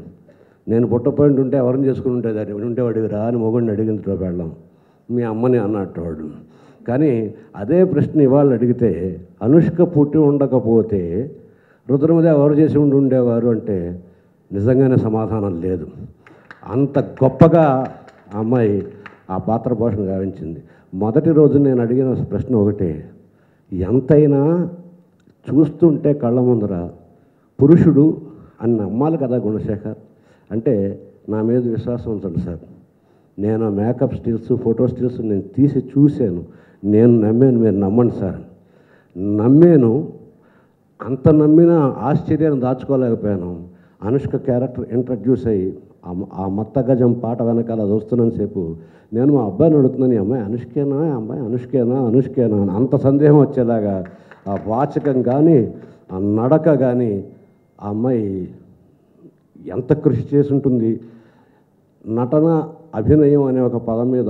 నేను పుట్టపోయింట్ ఉంటే ఎవరిని చేసుకుని ఉండేది ఉండేవాడివి రా అని మొగుడిని అడిగింది వెళ్ళాం, మీ అమ్మని అన్నట్టు వాడు. కానీ అదే ప్రశ్న ఇవాళ అడిగితే అనుష్క పుట్టి ఉండకపోతే రుద్రమదేవి ఎవరు చేసి ఉండేవారు అంటే నిజంగానే సమాధానం లేదు. అంత గొప్పగా ఆ అమ్మాయి ఆ పాత్ర పోషణ గావించింది. మొదటి రోజు నేను అడిగిన ప్రశ్న ఒకటే, ఎంతైనా చూస్తుంటే కళ్ళ ముందర పురుషుడు అని నమ్మాలి కదా గుణశేఖర్ అంటే, నా మీద విశ్వాసం ఉంచండి సార్. నేను మేకప్ స్టిల్స్, ఫోటో స్టిల్స్ నేను తీసి చూశాను. నేను నమ్మాను, మీరు నమ్మండి సార్. నమ్మాను. అంత నమ్మిన ఆశ్చర్యాన్ని దాచుకోలేకపోయాను. అనుష్క క్యారెక్టర్ ఇంట్రడ్యూస్ అయ్యి ఆ మత్త గజం పాట వెనకాల అది వస్తున్నంత సేపు నేను మా అబ్బాయిని అడుగుతున్నాను, ఈ అమ్మాయి అనుష్కేనా, ఈ అమ్మాయి అనుష్కేనా అని అంత సందేహం వచ్చేలాగా ఆ వాచకం కానీ ఆ నడక కానీ ఆ అమ్మాయి ఎంత కృషి చేసి ఉంటుంది. నటన, అభినయం అనే ఒక పదం మీద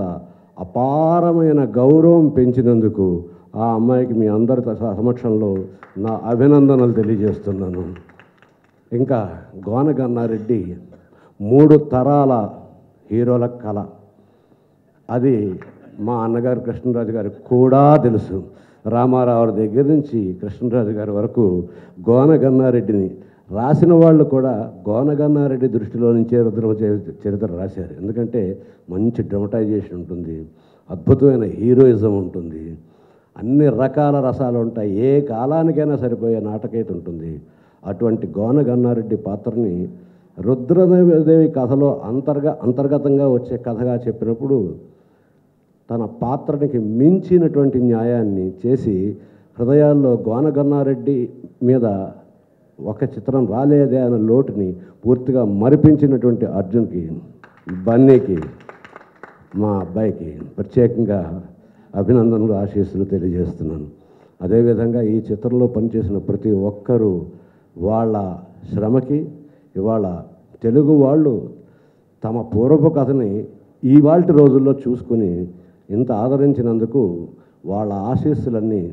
అపారమైన గౌరవం పెంచినందుకు ఆ అమ్మాయికి మీ అందరి సమక్షంలో నా అభినందనలు తెలియజేస్తున్నాను. ఇంకా గోన గన్నారెడ్డి 3 తరాల హీరోల కళ. అది మా అన్నగారు కృష్ణరాజు గారికి కూడా తెలుసు. రామారావు దగ్గర నుంచి కృష్ణరాజు గారి వరకు గోన గన్నారెడ్డిని రాసిన వాళ్ళు కూడా గోన గన్నారెడ్డి దృష్టిలో నుంచే రుద్రమ చరిత్ర రాశారు. ఎందుకంటే మంచి డ్రమటైజేషన్ ఉంటుంది, అద్భుతమైన హీరోయిజం ఉంటుంది, అన్ని రకాల రసాలు ఉంటాయి, ఏ కాలానికైనా సరిపోయే నాటకీయత ఉంటుంది. అటువంటి గోన గన్నారెడ్డి పాత్రని రుద్రదేవి కథలో అంతర్గతంగా వచ్చే కథగా చెప్పినప్పుడు తన పాత్రనికి మించినటువంటి న్యాయాన్ని చేసి హృదయాల్లో గోన గన్నారెడ్డి మీద ఒక చిత్రం రాలేదే అన్న లోటుని పూర్తిగా మరిపించినటువంటి అర్జున్కి, బన్నీకి, మా అబ్బాయికి ప్రత్యేకంగా అభినందనలు, ఆశీస్సులు తెలియజేస్తున్నాను. అదేవిధంగా ఈ చిత్రంలో పనిచేసిన ప్రతి ఒక్కరూ వాళ్ళ శ్రమకి ఇవాళ తెలుగు వాళ్ళు తమ పూర్వపు కథని ఇవాల్టి రోజుల్లో చూసుకుని ఇంత ఆదరించినందుకు వాళ్ళ ఆశీస్సులన్నీ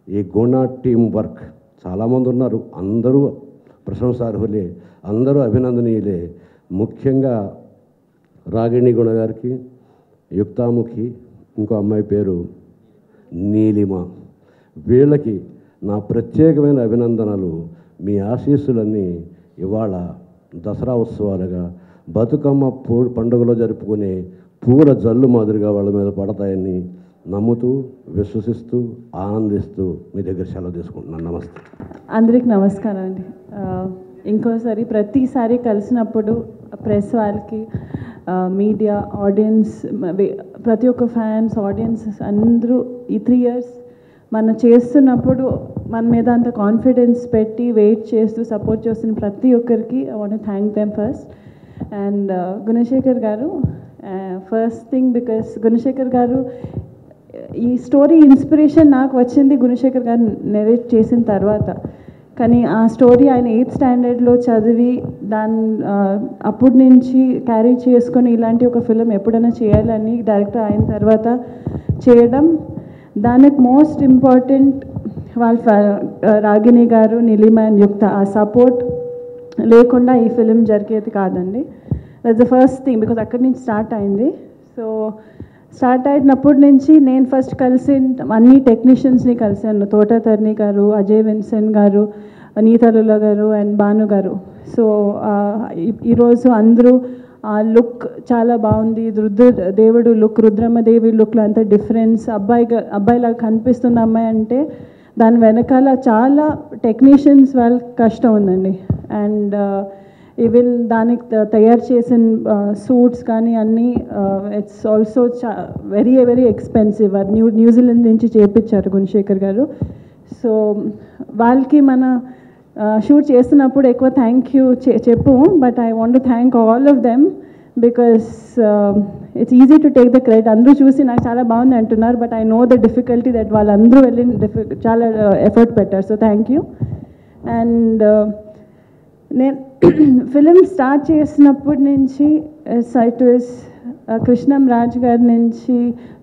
ఈ గుణ టీం వర్క్ చాలామంది ఉన్నారు, అందరూ ప్రశంసార్హులే, అందరూ అభినందనీయులే. ముఖ్యంగా రాగిణి గుణ గారికి, యుక్తాముఖి, ఇంకో అమ్మాయి పేరు నీలిమ, వీళ్ళకి నా ప్రత్యేకమైన అభినందనలు. మీ ఆశీస్సులన్నీ ఇవాళ దసరా ఉత్సవాలుగా, బతుకమ్మ పండుగలో జరుపుకునే పూల జల్లు మాదిరిగా వాళ్ళ మీద పడతాయని నమ్ముతూ, విశ్వసిస్తూ, ఆనందిస్తూ మీ దగ్గర సెలవు తీసుకుంటున్నాను. నమస్తే. అందరికి నమస్కారం అండి. ఇంకోసారి ప్రతిసారి కలిసినప్పుడు ప్రెస్ వాళ్ళకి, మీడియా, ఆడియన్స్, ప్రతి ఒక్క ఫ్యాన్స్, ఆడియన్స్ అందరూ ఈ 3 years మనం చేస్తున్నప్పుడు మన మీద అంత కాన్ఫిడెన్స్ పెట్టి వెయిట్ చేస్తూ సపోర్ట్ చేస్తున్న ప్రతి ఒక్కరికి I want to thank them first. And Gunasekhar గారు, ఫస్ట్ థింగ్ బికాస్ గుణశేఖర్ గారు ఈ స్టోరీ ఇన్స్పిరేషన్ నాకు వచ్చింది గుణశేఖర్ గారు నెరేట్ చేసిన తర్వాత. కానీ ఆ స్టోరీ ఆయన 8th స్టాండర్డ్లో చదివి అప్పటి నుంచి క్యారీ చేసుకొని ఇలాంటి ఒక ఫిలిం ఎప్పుడైనా చేయాలని డైరెక్టర్ అయిన తర్వాత చేయడం, దానికి మోస్ట్ ఇంపార్టెంట్ వాళ్ళ రాగిణి గారు, నీలిమ అండ్ యుక్త ఆ సపోర్ట్ లేకుండా ఈ ఫిలిం జరిగేది కాదండి. That's the first thing because అక్కడి నుంచి స్టార్ట్ అయింది. సో స్టార్ట్ అయినప్పటి నుంచి నేను ఫస్ట్ కలిసి అన్ని టెక్నీషియన్స్ని కలిసాను. తోటతర్ని గారు, అజయ్ విన్సెంట్ గారు, నీతలుల గారు అండ్ భాను గారు. సో ఈరోజు అందరూ ఆ లుక్ చాలా బాగుంది. దేవుడు లుక్, రుద్రమ్మదేవి లుక్లో అంత డిఫరెన్స్, అబ్బాయిలాగా కనిపిస్తుంది అమ్మాయి అంటే దాని వెనకాల చాలా టెక్నీషియన్స్ వాళ్ళ కష్టం ఉందండి. అండ్ ఈవెన్ దానికి తయారు చేసిన సూట్స్ కానీ అన్నీ it's also very very expensive. అది న్యూజిలాండ్ నుంచి చేపించారు గుణశేఖర్ గారు. సో వాళ్ళకి మన షూట్ చేస్తున్నప్పుడు ఎక్కువ థ్యాంక్ యూ చెప్పు, but I want to thank all of them because it's easy to take the credit. అందరూ చూసి నాకు చాలా బాగుంది అంటున్నారు, but I know the difficulty that వాళ్ళందరూ వెళ్ళి చాలా ఎఫర్ట్ పెట్టారు. So thank you. అండ్ నేను ఫిలిం స్టార్ట్ చేసినప్పటి నుంచి ఇట్ వాస్ కృష్ణం రాజ్ గారి నుంచి,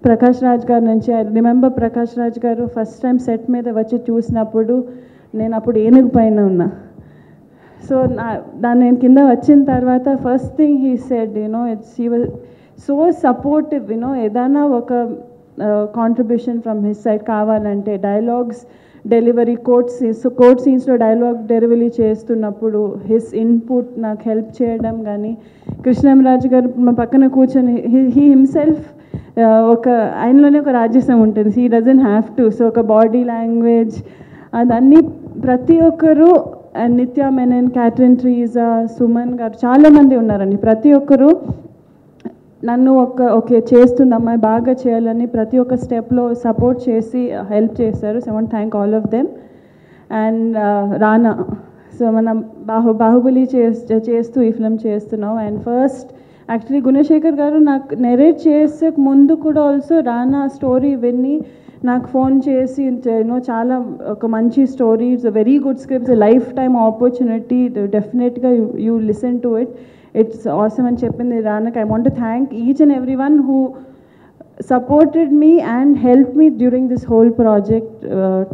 ప్రకాష్ రాజ్ గారి నుంచి. ఐ రిమెంబర్ ప్రకాష్ రాజ్ గారు ఫస్ట్ టైం సెట్ మీద వచ్చి చూసినప్పుడు నేను అప్పుడు ఏనుగు పైన ఉన్నా. సో దాన్ని నేను కింద వచ్చిన తర్వాత first thing he said he was so supportive. ఏదైనా ఒక కాంట్రిబ్యూషన్ ఫ్రమ్ హిస్ సైడ్ కావాలంటే డైలాగ్స్ డెలివరీ, కోర్ట్ సీన్స్లో డైలాగ్ డెలివరీ చేస్తున్నప్పుడు హిస్ ఇన్పుట్ నాకు హెల్ప్ చేయడం కానీ, కృష్ణంరాజు గారు మా పక్కన కూర్చొని హీ హిమ్సెల్ఫ్ ఒక ఆయనలోనే ఒక రాజ్యసం ఉంటుంది. He doesn't have to. So ఒక బాడీ లాంగ్వేజ్ అదన్నీ ప్రతి ఒక్కరూ అండ్ నిత్య మెనన్, క్యాథరిన్ ట్రీజా, సుమన్ గారు, చాలామంది ఉన్నారండి. ప్రతి ఒక్కరు నన్ను ఓకే చేస్తుంది అమ్మాయి బాగా చేయాలని ప్రతి ఒక్క స్టెప్లో సపోర్ట్ చేసి హెల్ప్ చేశారు. So I want thank all of them. And Rana, so మనం బాహుబలి చేస్తూ ఈ ఫిల్మ్ చేస్తున్నాం. అండ్ ఫస్ట్ యాక్చువల్లీ గుణశేఖర్ గారు నాకు నెరేట్ చేసే ముందు కూడా ఆల్సో రానా స్టోరీ విని నాకు ఫోన్ చేసి చాలా ఒక మంచి story, it's a very good scripts, lifetime opportunity, డెఫినెట్గా you listen to it, it's awesome అని చెప్పింది రానాకి. I want to thank each and every one who supported me and helped me during this whole project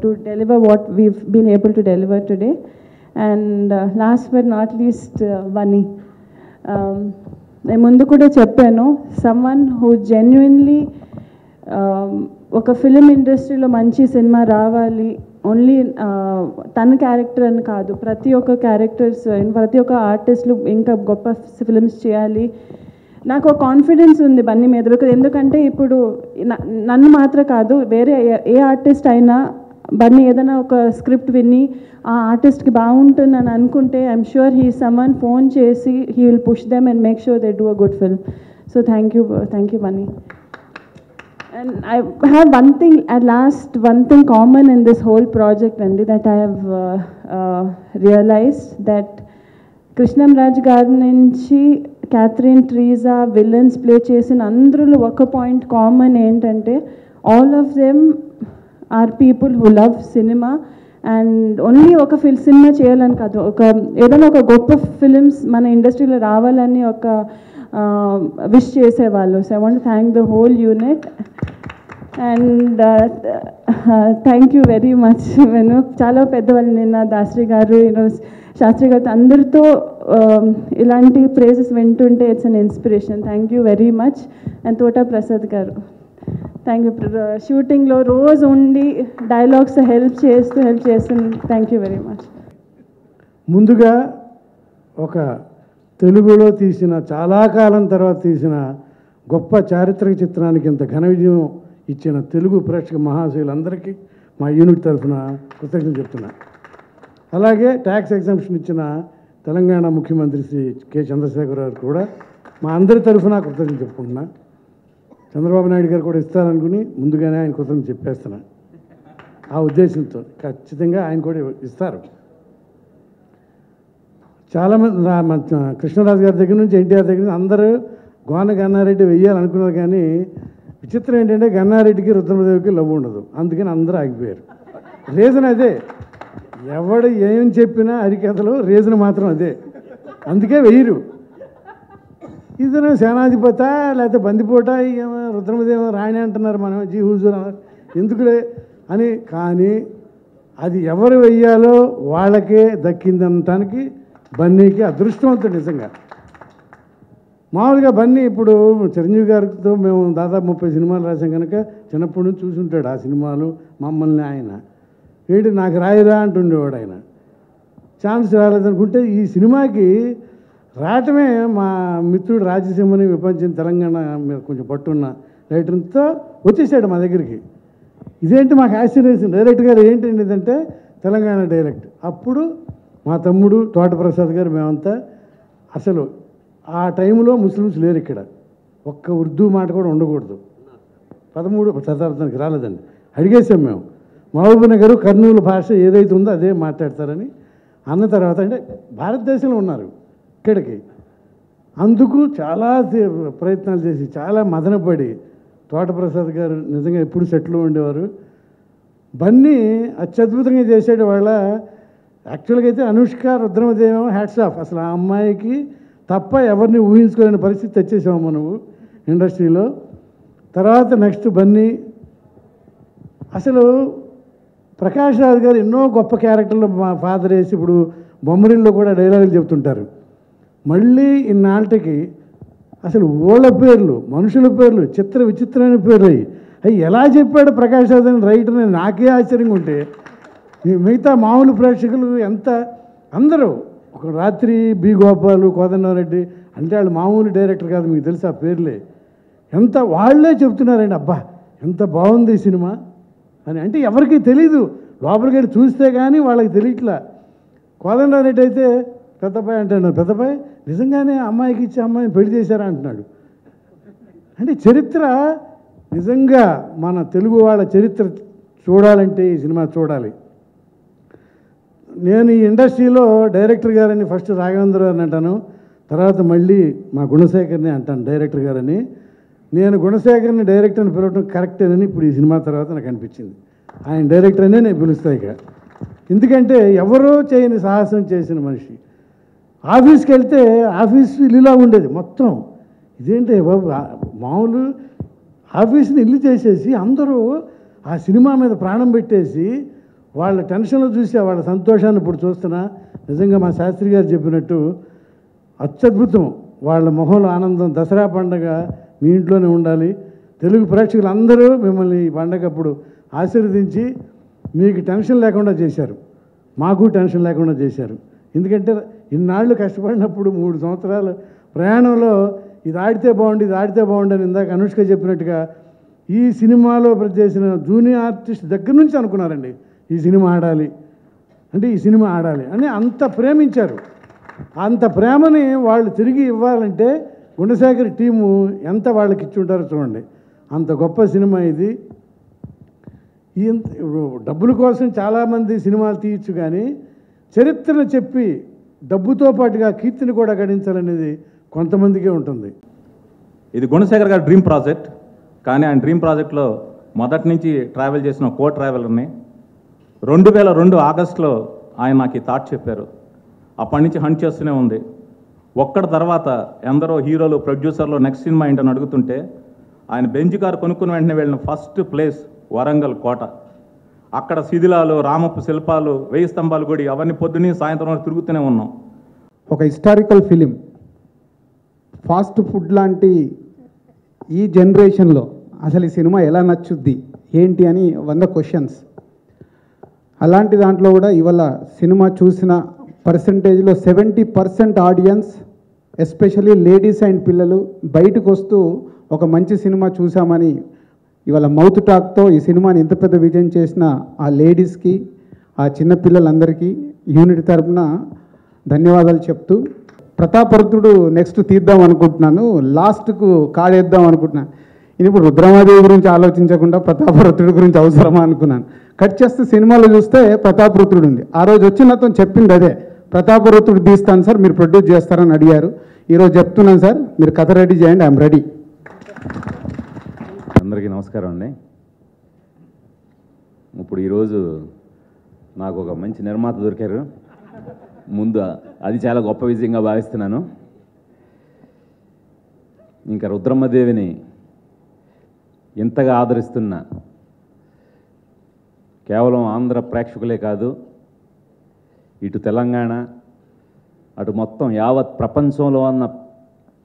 to deliver what we've been able to deliver today. And last but not least, Vani. నేను ముందు కూడా చెప్పాను, someone who genuinely ఒక film ఇండస్ట్రీలో మంచి cinema రావాలి, only తన character అని కాదు, ప్రతి ఒక్క క్యారెక్టర్స్, ప్రతి ఒక్క ఆర్టిస్టులు ఇంకా గొప్ప ఫిలిమ్స్ చేయాలి. నాకు ఒక కాన్ఫిడెన్స్ ఉంది బన్నీ మీద. ఎందుకంటే ఇప్పుడు నన్ను మాత్రం కాదు, వేరే ఏ ఆర్టిస్ట్ అయినా బన్నీ ఏదైనా ఒక స్క్రిప్ట్ విని ఆ ఆర్టిస్ట్కి బాగుంటుంది అని అనుకుంటే I'm sure he summon phone చేసి he will push them and make sure they do a good film. So thank you Bunny. And I have one thing common in this whole project, and that I have realized that Krishnam Raj garu nunchi Catherine Tresa villains play చేసిన అందరూ ఒక point common ఏంటంటే all of them are people who love cinema. And only ఒక cinema చేయాలని కాదు, ఏదైనా ఒక గొప్ప ఫిలిమ్స్ మన ఇండస్ట్రీలో రావాలని ఒక విష్ చేసేవాళ్ళు. So I want thank the whole unit and thank you very much. నేను చాలా పెద్దవాళ్ళు, నిన్న దాసరి గారు, శాస్త్రి గారితో అందరితో ఇలాంటి ప్రేజెస్ వింటుంటే it's an inspiration. Thank you very much. And Thota Prasad గారు, థ్యాంక్ యూ. షూటింగ్లో రోజు ఉండి డైలాగ్స్ హెల్ప్ చేస్తూ థ్యాంక్ యూ వెరీ మచ్. ముందుగా ఒక తెలుగులో తీసిన, చాలా కాలం తర్వాత తీసిన గొప్ప చారిత్రక చిత్రానికి ఇంత ఘన విజయం ఇచ్చిన తెలుగు ప్రేక్షక మహాశయులందరికీ మా యూనిట్ తరఫున కృతజ్ఞతలు చెప్తున్నా. అలాగే ట్యాక్స్ ఎగ్జామ్షన్ ఇచ్చిన తెలంగాణ ముఖ్యమంత్రి శ్రీ కె చంద్రశేఖర్ గారు కూడా మా అందరి తరఫున కృతజ్ఞతలు చెప్పుకుంటున్నా. చంద్రబాబు నాయుడు గారు కూడా ఇస్తారనుకుని ముందుగానే ఆయన కృతజ్ఞతలు చెప్పేస్తున్నా. ఆ ఉద్దేశంతో ఖచ్చితంగా ఆయన కూడా ఇస్తారు. చాలామంది కృష్ణరాజు గారి దగ్గర నుంచి ఎన్టీఆర్ దగ్గర నుంచి అందరూ గోన గన్నారెడ్డి వెయ్యాలనుకున్నారు. కానీ విచిత్రం ఏంటంటే గన్నారెడ్డికి రుద్రమదేవికి లవ్ ఉండదు, అందుకని అందరూ ఆగిపోయారు. రీజన్ అదే, ఎవడు ఏం చెప్పినా హరికథలు రీజన్ మాత్రం అదే, అందుకే వెయ్యరు. ఇతను సేనాధిపత లేకపోతే బందిపోట, రుద్రమదేవి రాణి అంటున్నారు, మనం జీ హుజూర్ ఎందుకులే అని. కానీ అది ఎవరు వెయ్యాలో వాళ్ళకే దక్కిందనటానికి బన్నీకి అదృష్టవంతుడు నిజంగా. మామూలుగా బన్నీ ఇప్పుడు చిరంజీవి గారితో మేము దాదాపు 30 సినిమాలు రాసాం కనుక చిన్నప్పటి నుంచి చూసి ఉంటాడు ఆ సినిమాలు మమ్మల్ని. ఆయన ఏంటి నాకు రాయిరా అంటుండేవాడు. ఆయన ఛాన్స్ రాలేదనుకుంటే ఈ సినిమాకి రావటమే మా మిత్రుడు రాజసింహని విపంచిన తెలంగాణ మీద కొంచెం పట్టున్న రైటర్తో వచ్చేసాడు మా దగ్గరికి. ఇదేంటి మాకు ఆశ్చర్యం, డైరెక్ట్ గారు ఏంటండి ఇదంటే తెలంగాణ డైరెక్ట్. అప్పుడు మా తమ్ముడు తోట ప్రసాద్ గారు మేమంతా, అసలు ఆ టైంలో ముస్లిమ్స్ లేరు ఇక్కడ, ఒక్క ఉర్దూ మాట కూడా ఉండకూడదు. 13వ శతాబ్దానికి రాలేదండి. అడిగేసాం మేము, మహబూబ్ నగర్ కర్నూలు భాష ఏదైతే ఉందో అదే మాట్లాడతారని అన్న తర్వాత, అంటే భారతదేశంలో ఉన్నారు ఇక్కడికి. అందుకు చాలా ప్రయత్నాలు చేసి చాలా మదనపడి తోట ప్రసాద్ గారు నిజంగా ఎప్పుడు సెటిల్ ఉండేవారు. బన్నీ అత్యద్భుతంగా చేసేటి వాళ్ళ. యాక్చువల్గా అయితే అనుష్క రుద్రమదేవం హ్యాట్స్ ఆఫ్, అసలు ఆ అమ్మాయికి తప్ప ఎవరిని ఊహించుకోలేని పరిస్థితి తెచ్చేసాము నువ్వు ఇండస్ట్రీలో. తర్వాత నెక్స్ట్ బన్నీ. అసలు ప్రకాష్ రాజ్ గారు ఎన్నో గొప్ప క్యారెక్టర్లు మా ఫాదర్ వేసి ఇప్పుడు బొమ్మరిల్లో కూడా డైలాగులు చెప్తుంటారు. మళ్ళీ ఇన్నాళ్ళకి అసలు ఓళ్ళ పేర్లు, మనుషుల పేర్లు విచిత్రమైన పేర్లు అవి ఎలా చెప్పాడు ప్రకాష్ రాజ్ అని రైటర్ అని నాకే ఆశ్చర్యంగా ఉంటే, మిగతా మామూలు ప్రేక్షకులు ఎంత అందరూ ఒక రాత్రి బి గోపాలు, కోదండరారెడ్డి అంటే వాళ్ళు మామూలు డైరెక్టర్ కాదు, మీకు తెలుసు ఆ పేర్లే. ఎంత వాళ్ళే చెప్తున్నారండి, అబ్బా ఎంత బాగుంది ఈ సినిమా అని. అంటే ఎవరికి తెలీదు, లోపలికి వెళ్ళి చూస్తే కానీ వాళ్ళకి తెలియట్లా. కోదండరామిరెడ్డి అయితే పెద్దపాయ అంటున్నాడు, పెద్దపాయ నిజంగానే అమ్మాయికి ఇచ్చి అమ్మాయిని పెళ్లి చేశారా అంటున్నాడు. అంటే చరిత్ర నిజంగా మన తెలుగు వాళ్ళ చరిత్ర చూడాలంటే ఈ సినిమా చూడాలి. నేను ఈ ఇండస్ట్రీలో డైరెక్టర్ గారని ఫస్ట్ రాఘవేంద్ర గారిని అంటాను, తర్వాత మళ్ళీ మా గుణశేఖర్ని అంటాను డైరెక్టర్ గారని. నేను గుణశేఖర్ని డైరెక్టర్ అని పిలవడం కరెక్టేనని ఇప్పుడు ఈ సినిమా తర్వాత నాకు అనిపించింది. ఆయన డైరెక్టర్ అనే నేను పిలుస్తాను ఇక. ఎందుకంటే ఎవరో చేయని సాహసం చేసిన మనిషి. ఆఫీస్కి వెళ్తే ఆఫీస్ ఇల్లులా ఉండేది మొత్తం. ఇదేంటి బాబు, మామూలు ఆఫీస్ని ఇల్లు చేసేసి అందరూ ఆ సినిమా మీద ప్రాణం పెట్టేసి వాళ్ళ టెన్షన్లో చూసి వాళ్ళ సంతోషాన్ని ఇప్పుడు చూస్తున్నా. నిజంగా మా శాస్త్రి గారు చెప్పినట్టు అత్యద్భుతం. వాళ్ళ మొహంలో ఆనందం. దసరా పండగ మీ ఇంట్లోనే ఉండాలి. తెలుగు ప్రేక్షకులు అందరూ మిమ్మల్ని ఈ పండగ అప్పుడు ఆశీర్వదించి మీకు టెన్షన్ లేకుండా చేశారు, మాకు టెన్షన్ లేకుండా చేశారు. ఎందుకంటే ఇన్నాళ్ళు కష్టపడినప్పుడు 3 సంవత్సరాల ప్రయాణంలో ఇది ఆడితే బాగుండి, ఇది ఆడితే బాగుండి అని ఇందాక అనుష్క చెప్పినట్టుగా ఈ సినిమాలో చేసిన జూనియర్ ఆర్టిస్ట్ దగ్గర నుంచి అనుకున్నారండి ఈ సినిమా ఆడాలి అంటే, ఈ సినిమా ఆడాలి అని అంత ప్రేమించారు. అంత ప్రేమని వాళ్ళు తిరిగి ఇవ్వాలంటే గుణశేఖర్ టీము ఎంత వాళ్ళకి ఇచ్చి ఉంటారో చూడండి. అంత గొప్ప సినిమా ఇది. డబ్బుల కోసం చాలామంది సినిమాలు తీయచ్చు, కానీ చరిత్రను చెప్పి డబ్బుతో పాటుగా కీర్తిని కూడా గడించాలనేది కొంతమందికే ఉంటుంది. ఇది గుణశేఖర్ గారి డ్రీమ్ ప్రాజెక్ట్. కానీ ఆయన డ్రీమ్ ప్రాజెక్ట్లో మొదటి నుంచి ట్రావెల్ చేసిన కో ట్రావెలర్ని 2002 ఆగస్టులో ఆయన నాకు ఈ థాట్ చెప్పారు. అప్పటి నుంచి హంట్ చేస్తూనే ఉంది. ఒక్కడి తర్వాత ఎందరో హీరోలు, ప్రొడ్యూసర్లు నెక్స్ట్ సినిమా ఏంటని అడుగుతుంటే ఆయన బెంజ్ కారు కొనుక్కుని వెంటనే వెళ్ళిన ఫస్ట్ ప్లేస్ వరంగల్ కోట. అక్కడ శిథిలాలు, రామపు శిల్పాలు, 1000 స్తంభాల గుడి, అవన్నీ పొద్దున్నీ సాయంత్రం వరకు తిరుగుతూనే ఉన్నాం. ఒక హిస్టారికల్ ఫిలిం, ఫాస్ట్ ఫుడ్ లాంటి ఈ జనరేషన్లో అసలు ఈ సినిమా ఎలా నచ్చుద్ది ఏంటి అని 100 క్వశ్చన్స్. అలాంటి దాంట్లో కూడా ఇవాళ సినిమా చూసిన పర్సంటేజ్లో 70% ఆడియన్స్, ఎస్పెషల్లీ లేడీస్ అండ్ పిల్లలు బయటకు వస్తూ ఒక మంచి సినిమా చూసామని ఇవాళ మౌత్ టాక్తో ఈ సినిమాని ఇంత పెద్ద విజయం చేసిన ఆ లేడీస్కి, ఆ చిన్నపిల్లలందరికీ యూనిట్ తరపున ధన్యవాదాలు చెప్తూ, ప్రతాపరుద్రుడు నెక్స్ట్ తీద్దాం అనుకుంటున్నాను, లాస్ట్కు కాడేద్దాం అనుకుంటున్నాను. ఇప్పుడు రుద్రమాదేవి గురించి ఆలోచించకుండా ప్రతాపరుద్రుడి గురించి అవసరమా అనుకున్నాను. కట్ చేస్తే సినిమాలో చూస్తే ప్రతాపరుద్రుడు ఉంది. ఆ రోజు వచ్చి నాతో చెప్పింది అదే, ప్రతాపరుద్రుడు తీస్తాను సార్, మీరు ప్రొడ్యూస్ చేస్తారని అడిగారు. ఈరోజు చెప్తున్నాను సార్, మీరు కథ రెడీ చేయండి, ఐఎమ్ రెడీ. అందరికీ నమస్కారం అండి. ఇప్పుడు ఈరోజు నాకు ఒక మంచి నిర్మాత దొరికారు. ముందు అది చాలా గొప్ప విజయంగా భావిస్తున్నాను. ఇంకా రుద్రమ్మదేవిని ఇంతగా ఆదరిస్తున్న కేవలం ఆంధ్ర ప్రేక్షకులే కాదు, ఇటు తెలంగాణ, అటు మొత్తం యావత్ ప్రపంచంలో ఉన్న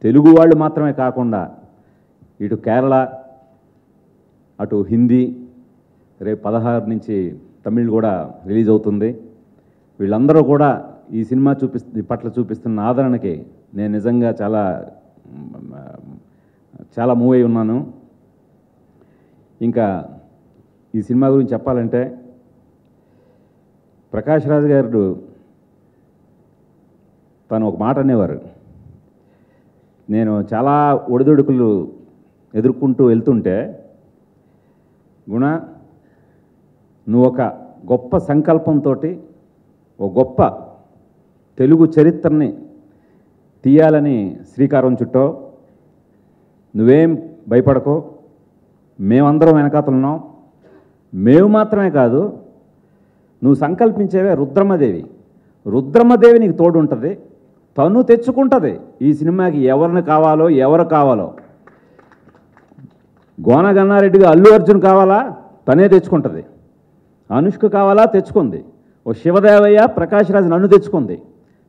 తెలుగు వాళ్ళు మాత్రమే కాకుండా ఇటు కేరళ, అటు హిందీ, రేపు 16 నుంచి తమిళ్ కూడా రిలీజ్ అవుతుంది. వీళ్ళందరూ కూడా ఈ సినిమా పట్ల చూపిస్తున్న ఆదరణకి నేను నిజంగా చాలా మూవ్ అయి ఉన్నాను. ఇంకా ఈ సినిమా గురించి చెప్పాలంటే, ప్రకాష్ రాజ్ గారు తను ఒక మాట అనేవారు, నేను చాలా ఒడిదుడుకులు ఎదుర్కొంటూ వెళ్తుంటే, గుణ నువ్వు ఒక గొప్ప సంకల్పంతో ఒక గొప్ప తెలుగు చరిత్రని తీయాలని శ్రీకారం చుట్టావు. నువ్వేం భయపడకో, మేమందరం వెనకాతలున్నాం. మేము మాత్రమే కాదు, నువ్వు సంకల్పించేవే రుద్రమ్మదేవి. రుద్రమ్మదేవి నీకు తోడు ఉంటుంది, తను తెచ్చుకుంటుంది ఈ సినిమాకి ఎవరిని కావాలో, ఎవరు కావాలో. గోన గన్నారెడ్డిగా అల్లు అర్జున్ కావాలా, తనే తెచ్చుకుంటుంది. అనుష్క కావాలా, తెచ్చుకుంది. ఓ శివదేవయ్య, ప్రకాష్ రాజ్ నన్ను తెచ్చుకుంది.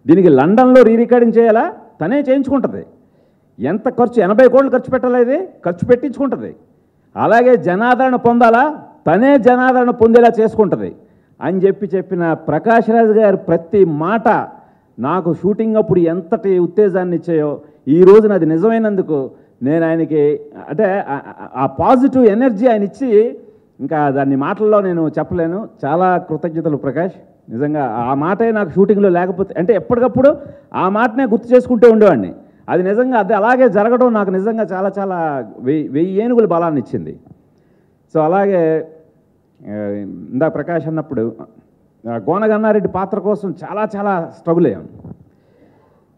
దీనికి లండన్లో రికార్డింగ్ చేయాలా, తనే చేయించుకుంటుంది. ఎంత ఖర్చు, 80 కోట్లు ఖర్చు పెట్టాలి, ఖర్చు పెట్టించుకుంటుంది. అలాగే జనాదరణ పొందాలా, తనే జనాదరణ పొందేలా చేసుకుంటుంది అని చెప్పిన ప్రకాష్ రాజ్ గారు ప్రతి మాట నాకు షూటింగ్ అప్పుడు ఎంతటి ఉత్తేజాన్ని ఇచ్చాయో, ఈ రోజున అది నిజమైనందుకు నేను ఆయనకి, అంటే ఆ పాజిటివ్ ఎనర్జీ ఆయన ఇచ్చి ఇంకా దాన్ని మాటల్లో నేను చెప్పలేను. చాలా కృతజ్ఞతలు ప్రకాష్, నిజంగా ఆ మాటే నాకు షూటింగ్లో లేకపోతే అంటే ఎప్పటికప్పుడు ఆ మాటనే గుర్తు చేసుకుంటూ ఉండేవాడిని. అది నిజంగా అది అలాగే జరగడం నాకు నిజంగా చాలా చాలా 1000 ఏనుగుల బలాన్ని ఇచ్చింది. సో అలాగే ఇందా ప్రకాష్ అన్నప్పుడు గోన గన్నారెడ్డి పాత్ర కోసం చాలా చాలా స్ట్రగుల్ అయ్యాను.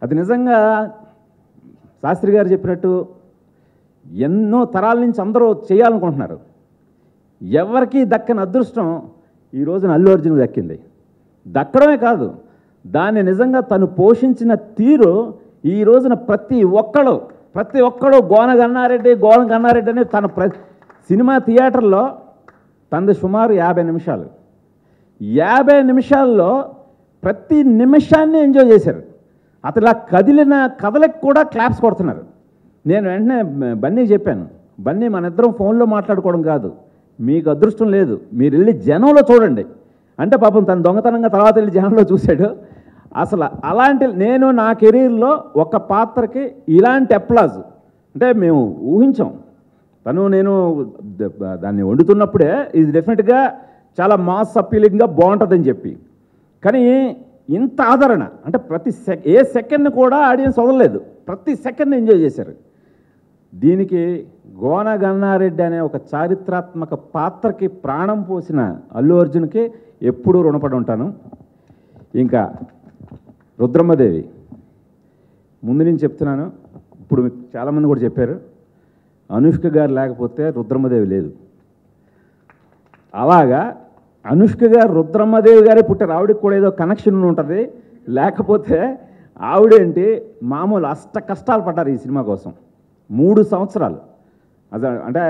అది నిజంగా శాస్త్రి గారు చెప్పినట్టు ఎన్నో తరాల నుంచి అందరూ చేయాలనుకుంటున్నారు. ఎవరికి దక్కని అదృష్టం ఈ రోజున అల్లు అర్జున్కి దక్కింది. దక్కడమే కాదు, దాన్ని నిజంగా తను పోషించిన తీరు ఈ రోజున ప్రతి ఒక్కడు గోన గన్నారెడ్డి అని తన సినిమా థియేటర్లో తనది సుమారు 50 నిమిషాలు. 50 నిమిషాల్లో ప్రతి నిమిషాన్ని ఎంజాయ్ చేశారు. అతను ఇలా కదిలిన కథలకు కూడా క్లాప్స్ కొడుతున్నారు. నేను వెంటనే బన్నీకి చెప్పాను, బన్నీ మన ఇద్దరం ఫోన్లో మాట్లాడుకోవడం కాదు, మీకు అదృష్టం లేదు, మీరు వెళ్ళి జనంలో చూడండి అంటే పాపం తను దొంగతనంగా తర్వాత వెళ్ళి జనంలో చూశాడు. అసలు అలాంటి నేను నా కెరీర్లో ఒక పాత్రకి ఇలాంటి అప్లాజ్ అంటే మేము ఊహించాం. నేను దాన్ని వండుతున్నప్పుడే ఇది డెఫినెట్గా చాలా మాస్ అప్పీలింగ్గా బాగుంటుందని చెప్పి, కానీ ఇంత ఆదరణ అంటే ఏ సెకండ్ని కూడా ఆడియన్స్ వదలలేదు, ప్రతి సెకండ్ని ఎంజాయ్ చేశారు. దీనికి గోన గన్నారెడ్డి అనే ఒక చారిత్రాత్మక పాత్రకి ప్రాణం పోసిన అల్లు అర్జున్కి ఎప్పుడూ రుణపడి ఉంటాను. ఇంకా రుద్రమ్మదేవి ముందు నుంచి చెప్తున్నాను, ఇప్పుడు మీకు చాలామంది కూడా చెప్పారు, అనుష్క గారు లేకపోతే రుద్రమ్మదేవి లేదు. అలాగా అనుష్క గారు రుద్రమ్మదేవి గారే పుట్టారు. ఆవిడకి కూడా ఏదో కనెక్షన్ ఉంటుంది, లేకపోతే ఆవిడేంటి మామూలు కష్టాలు పడ్డారు ఈ సినిమా కోసం 3 సంవత్సరాలు. అంటే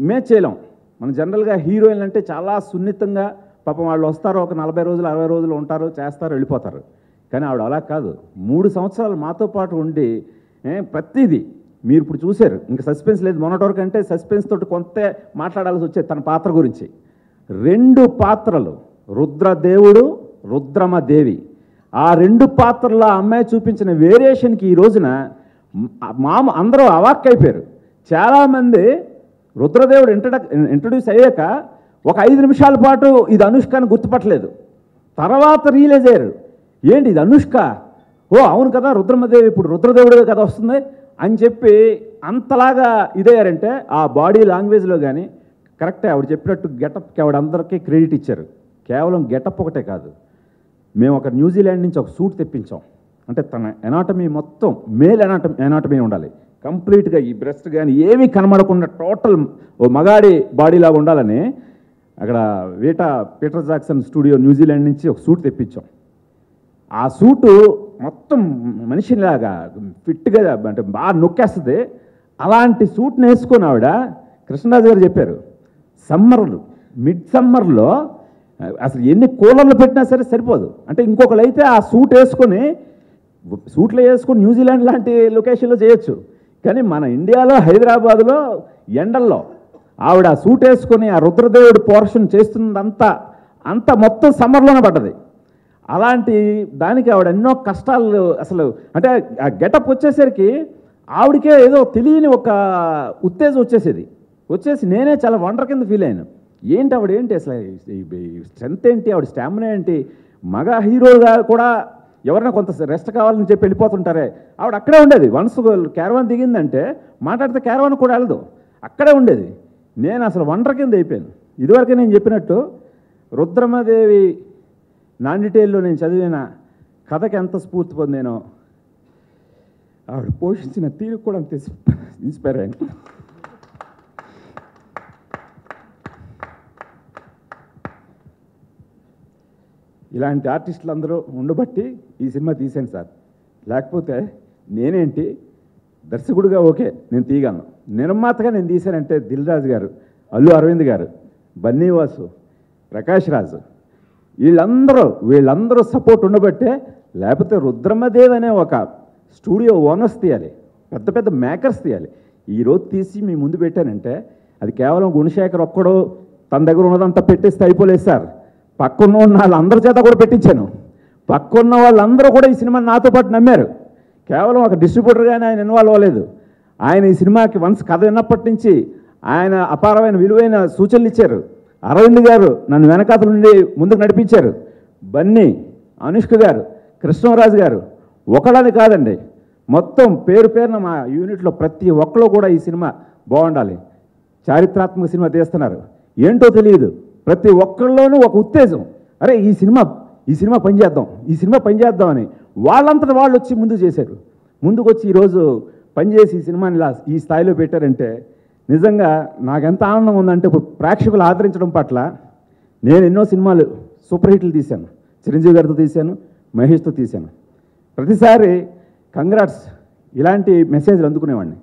ఇమేజ్ చేయలేం. మన జనరల్గా హీరోయిన్లు అంటే చాలా సున్నితంగా పాపం వాళ్ళు వస్తారు, ఒక 40 రోజులు 60 రోజులు ఉంటారు, చేస్తారు, వెళ్ళిపోతారు. కానీ ఆవిడ అలా కాదు, 3 సంవత్సరాలు మాతో పాటు ఉండి ప్రతిదీ మీరు ఇప్పుడు చూశారు. ఇంకా సస్పెన్స్ లేదు, మొన్నటి వరకు అంటే సస్పెన్స్ తోటి కొంత మాట్లాడాల్సి వచ్చేది తన పాత్ర గురించి. 2 పాత్రలు, రుద్రదేవుడు, రుద్రమదేవి, ఆ 2 పాత్రల్లో ఆ అమ్మాయి చూపించిన వేరియేషన్కి ఈ రోజున అందరూ అవాక్కైపోయారు. చాలామంది రుద్రదేవుడు ఇంట్రడ్యూస్ అయ్యాక ఒక 5 నిమిషాల పాటు ఇది అనుష్క అని గుర్తుపట్టలేదు, తర్వాత రియలైజ్ అయ్యారు, ఏంటి ఇది అనుష్క, ఓ అవును కదా రుద్రమదేవి ఇప్పుడు రుద్రదేవుడిగా కదా వస్తుంది అని చెప్పి అంతలాగా ఇదయ్యారంటే ఆ బాడీ లాంగ్వేజ్లో కానీ కరెక్టే. ఆవిడ చెప్పినట్టు గెటప్కి ఆవిడ అందరికీ క్రెడిట్ ఇచ్చారు. కేవలం గెటప్ ఒకటే కాదు, మేము ఒక న్యూజిలాండ్ నుంచి ఒక సూట్ తెప్పించాం. అంటే తన ఎనాటమీ మొత్తం మేల్ ఎనాటమీ ఉండాలి కంప్లీట్గా, ఈ బ్రెస్ట్ కానీ ఏమీ కనబడకుండా టోటల్ ఓ మగాడి బాడీలాగా ఉండాలని అక్కడ పీటర్ జాక్సన్ స్టూడియో న్యూజిలాండ్ నుంచి ఒక సూట్ తెప్పించాం. ఆ సూటు మొత్తం మనిషిలాగా ఫిట్గా అంటే బాగా నొక్కేస్తుంది. అలాంటి సూట్ని వేసుకొని ఆవిడ కృష్ణరాజు గారు చెప్పారు, మిడ్ సమ్మర్లో అసలు ఎన్ని కూలర్లు పెట్టినా సరే సరిపోదు. అంటే ఇంకొకరు అయితే ఆ సూట్లో వేసుకొని న్యూజిలాండ్ లాంటి లొకేషన్లో చేయొచ్చు, కానీ మన ఇండియాలో హైదరాబాద్లో ఎండల్లో ఆవిడ ఆ సూట్ వేసుకొని ఆ రుద్రదేవుడి పోర్షన్ చేస్తున్నదంతా మొత్తం సమ్మర్లోనే పడ్డది. అలాంటి దానికి ఆవిడ ఎన్నో కష్టాలు అసలు అంటే ఆ గెటప్ వచ్చేసరికి ఆవిడకే ఏదో తెలియని ఒక ఉత్తేజం వచ్చేసి నేనే చాలా వండర్ కింద ఫీల్ అయ్యాను. ఏంటి ఆవిడ ఏంటి అసలు స్ట్రెంత్ ఏంటి, ఆవిడ స్టామినా ఏంటి, మగ హీరోగా కూడా ఎవరైనా కొంత రెస్ట్ కావాలని చెప్పి వెళ్ళిపోతుంటారే, ఆవిడ అక్కడే ఉండేది. వన్స్ క్యారవాన్ దిగిందంటే మాట్లాడితే క్యారవాన్ కూడా వెళ్ళదు, అక్కడే ఉండేది. నేను అసలు వండర్ కింద అయిపోయాను. ఇదివరకే నేను చెప్పినట్టు రుద్రమదేవి నాన్ డీటెయిల్లో నేను చదివిన కథకి ఎంత స్ఫూర్తి పొందానో ఆవిడ పోషించిన తీరు కూడా అంత ఇన్స్పైర్ అయ్యాను. ఇలాంటి ఆర్టిస్టులు అందరూ ఉండబట్టి ఈ సినిమా తీసాను సార్. లేకపోతే నేనేంటి దర్శకుడిగా ఓకే నేను తీయగలను, నిర్మాతగా నేను తీశానంటే దిల్ రాజు గారు, అల్లు అరవింద్ గారు, బన్నీవాసు, ప్రకాష్ రాజు వీళ్ళందరూ సపోర్ట్ ఉండబట్టే. లేకపోతే రుద్రమదేవి అనే ఒక స్టూడియో ఓనర్స్ తీయాలి, పెద్ద పెద్ద మేకర్స్ తీయాలి. ఈరోజు తీసి మీ ముందు పెట్టానంటే అది కేవలం గుణశేఖర్ ఒక్కడో తన దగ్గర ఉన్నదంతా పెట్టేస్తే అయిపోలేదు సార్. పక్కన్న వాళ్ళందరి చేత కూడా పెట్టించాను. పక్కన్న వాళ్ళందరూ కూడా ఈ సినిమాని నాతో పాటు నమ్మారు. కేవలం ఒక డిస్ట్రిబ్యూటర్గానే ఆయన ఇన్వాల్వ్ అవ్వలేదు. ఆయన ఈ సినిమాకి వన్స్ కథ విన్నప్పటి నుంచి ఆయన అపారమైన విలువైన సూచనలు ఇచ్చారు. అరవింద్ గారు నన్ను వెనకాతల నుండి ముందుకు నడిపించారు. బన్నీ, అనుష్క గారు, కృష్ణరాజు గారు, ఒకళ్ళని కాదండి, మొత్తం పేరు పేరున మా యూనిట్లో ప్రతి ఒక్కరు కూడా ఈ సినిమా బాగుండాలి, చారిత్రాత్మక సినిమా తీస్తున్నారు, ఏంటో తెలియదు, ప్రతి ఒక్కళ్ళలోనూ ఒక ఉత్తేజం, అరే ఈ సినిమా పనిచేద్దాం అని వాళ్ళంతటా వాళ్ళు వచ్చి ముందుకు చేశారు. ముందుకు వచ్చి ఈరోజు పనిచేసి ఈ సినిమాని ఇలా ఈ స్థాయిలో పెట్టారంటే నిజంగా నాకెంత ఆనందం ఉందంటే, ఇప్పుడు ప్రేక్షకులు ఆదరించడం పట్ల నేను ఎన్నో సినిమాలు సూపర్ హిట్లు తీశాను, చిరంజీవి గారితో తీశాను, మహేష్తో తీశాను. ప్రతిసారి కంగ్రాట్స్ ఇలాంటి మెసేజ్లు అందుకునేవాడిని.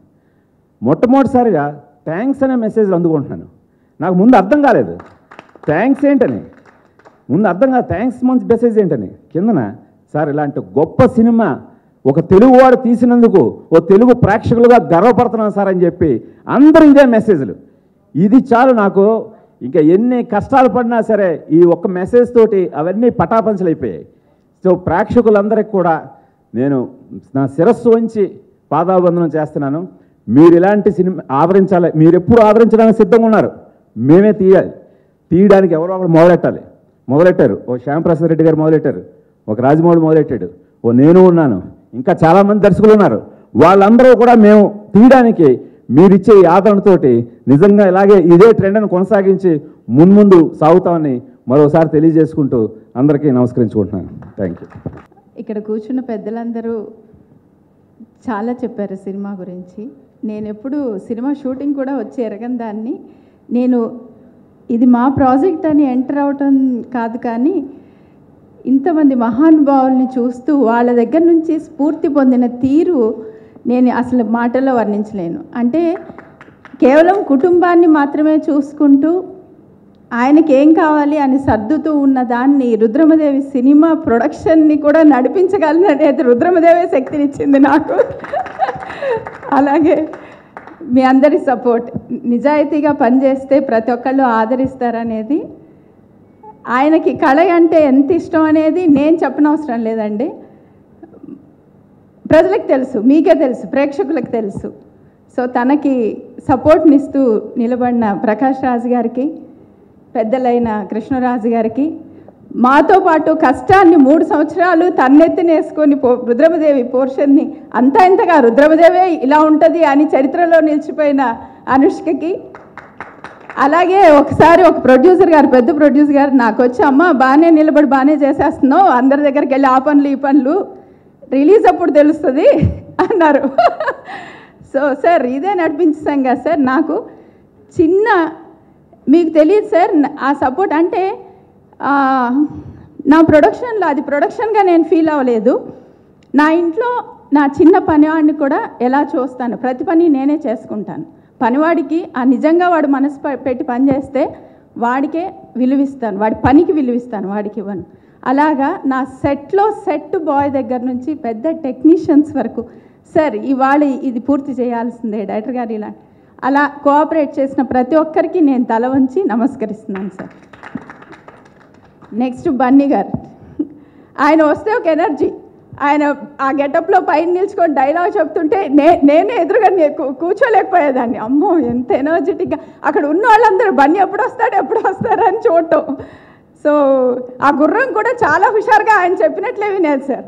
మొట్టమొదటిసారిగా థ్యాంక్స్ అనే మెసేజ్లు అందుకుంటున్నాను. నాకు ముందు అర్థం కాలేదు థ్యాంక్స్ ఏంటని, థ్యాంక్స్ మంచి మెసేజ్ ఏంటని. కిందన సార్ ఇలాంటి గొప్ప సినిమా ఒక తెలుగువాడు తీసినందుకు ఓ తెలుగు ప్రేక్షకులుగా గర్వపడుతున్నాను సార్ అని చెప్పి అందరూ ఇదే మెసేజ్లు. ఇది చాలు నాకు, ఇంకా ఎన్ని కష్టాలు పడినా సరే ఈ ఒక్క మెసేజ్ తోటి అవన్నీ పటాపంచలు అయిపోయాయి. సో ప్రేక్షకులందరికీ కూడా నేను నా శిరస్సు వంచి పాదాబంధనం చేస్తున్నాను. మీరు ఇలాంటి సినిమా ఆదరించాలి, మీరు ఎప్పుడు ఆదరించడానికి సిద్ధంగా ఉన్నారు, మేమే తీయడానికి ఎవరో ఒకరు మొదలెట్టారు. ఓ శ్యాంప్రసాద్ రెడ్డి గారు మొదలెట్టారు, ఒక రాజమౌళి మొదలెట్టాడు, ఓ నేను ఉన్నాను, ఇంకా చాలామంది దర్శకులు ఉన్నారు. వాళ్ళందరూ కూడా మేము తీయడానికి మీరిచ్చే ఈ ఆదరణతోటి నిజంగా ఇలాగే ఇదే ట్రెండ్ను కొనసాగించి ముందు సాగుతామని మరోసారి తెలియజేసుకుంటూ అందరికీ నమస్కరించుకుంటున్నాను. Thank you. ఇక్కడ కూర్చున్న పెద్దలందరూ చాలా చెప్పారు సినిమా గురించి. నేను ఎప్పుడు సినిమా షూటింగ్ కూడా వచ్చి ఎరగని దాన్ని, నేను ఇది మా ప్రాజెక్ట్ అని ఎంటర్ అవటం కాదు, కానీ ఇంతమంది మహానుభావుల్ని చూస్తూ వాళ్ళ దగ్గర నుంచి స్ఫూర్తి పొందిన తీరు నేను అసలు మాటల్లో వర్ణించలేను. అంటే కేవలం కుటుంబాన్ని మాత్రమే చూసుకుంటూ ఆయనకి ఏం కావాలి అని సర్దుతూ ఉన్న దాన్ని రుద్రమదేవి సినిమా ప్రొడక్షన్ని కూడా నడిపించగలను అనేది రుద్రమదేవి శక్తినిచ్చింది నాకు. అలాగే మీ అందరి సపోర్ట్, నిజాయితీగా పనిచేస్తే ప్రతి ఒక్కళ్ళు ఆదరిస్తారనేది, ఆయనకి కళ అంటే ఎంత ఇష్టం అనేది నేను చెప్పనవసరం లేదండి, ప్రజలకు తెలుసు, మీకే తెలుసు, ప్రేక్షకులకు తెలుసు. సో తనకి సపోర్ట్నిస్తూ నిలబడిన ప్రకాష్ రాజ్ గారికి, పెద్దలైన కృష్ణరాజు గారికి, మాతో పాటు కష్టాన్ని 3 సంవత్సరాలు తన్నెత్తినేసుకొని రుద్రమదేవి పోర్షన్ని అంతా ఇంతగా రుద్రమదేవే ఇలా ఉంటుంది అని చరిత్రలో నిలిచిపోయిన అనుష్కకి, అలాగే ఒకసారి ఒక ప్రొడ్యూసర్ గారు, పెద్ద ప్రొడ్యూసర్ గారు నాకు వచ్చి, అమ్మ బాగానే నిలబడి బాగానే చేసేస్తున్నావు, అందరి దగ్గరికి వెళ్ళి ఆ పనులు ఈ పనులు రిలీజ్ అప్పుడు తెలుస్తుంది అన్నారు. సో సార్ ఇదే నడిపించాం కదా సార్. నాకు చిన్న, మీకు తెలియదు సార్ ఆ సపోర్ట్ అంటే నా ప్రొడక్షన్లో అది ప్రొడక్షన్గా నేను ఫీల్ అవ్వలేదు. నా ఇంట్లో నా చిన్న పనివాడిని కూడా ఎలా చూస్తాను, ప్రతి పని నేనే చేసుకుంటాను. పనివాడికి నిజంగా వాడు మనసు పెట్టి పని చేస్తే వాడికే విలువిస్తాను, వాడి పనికి విలువిస్తాను, వాడికి ఇవ్వను. అలాగా నా సెట్లో సెట్ బాయ్ దగ్గర నుంచి పెద్ద టెక్నీషియన్స్ వరకు, సార్ ఇవాళ ఇది పూర్తి చేయాల్సిందే డైరెక్టర్ గారు ఇలా అలా కోఆపరేట్ చేసిన ప్రతి ఒక్కరికి నేను తల వంచి నమస్కరిస్తున్నాను సార్. నెక్స్ట్ బన్నీ గారు, ఆయన వస్తే ఒక ఎనర్జీ, ఆయన ఆ గెటప్లో పైన నిల్చుకొని డైలాగ్ చెప్తుంటే నేనే ఎదురుగా కూర్చోలేకపోయేదాన్ని. అమ్మో ఎంత ఎనర్జెటిక్గా, అక్కడ ఉన్న వాళ్ళందరూ బన్నీ ఎప్పుడు వస్తాడు అని చూడటం. సో ఆ గుర్రం కూడా చాలా హుషారుగా ఆయన చెప్పినట్లే వినేది సార్.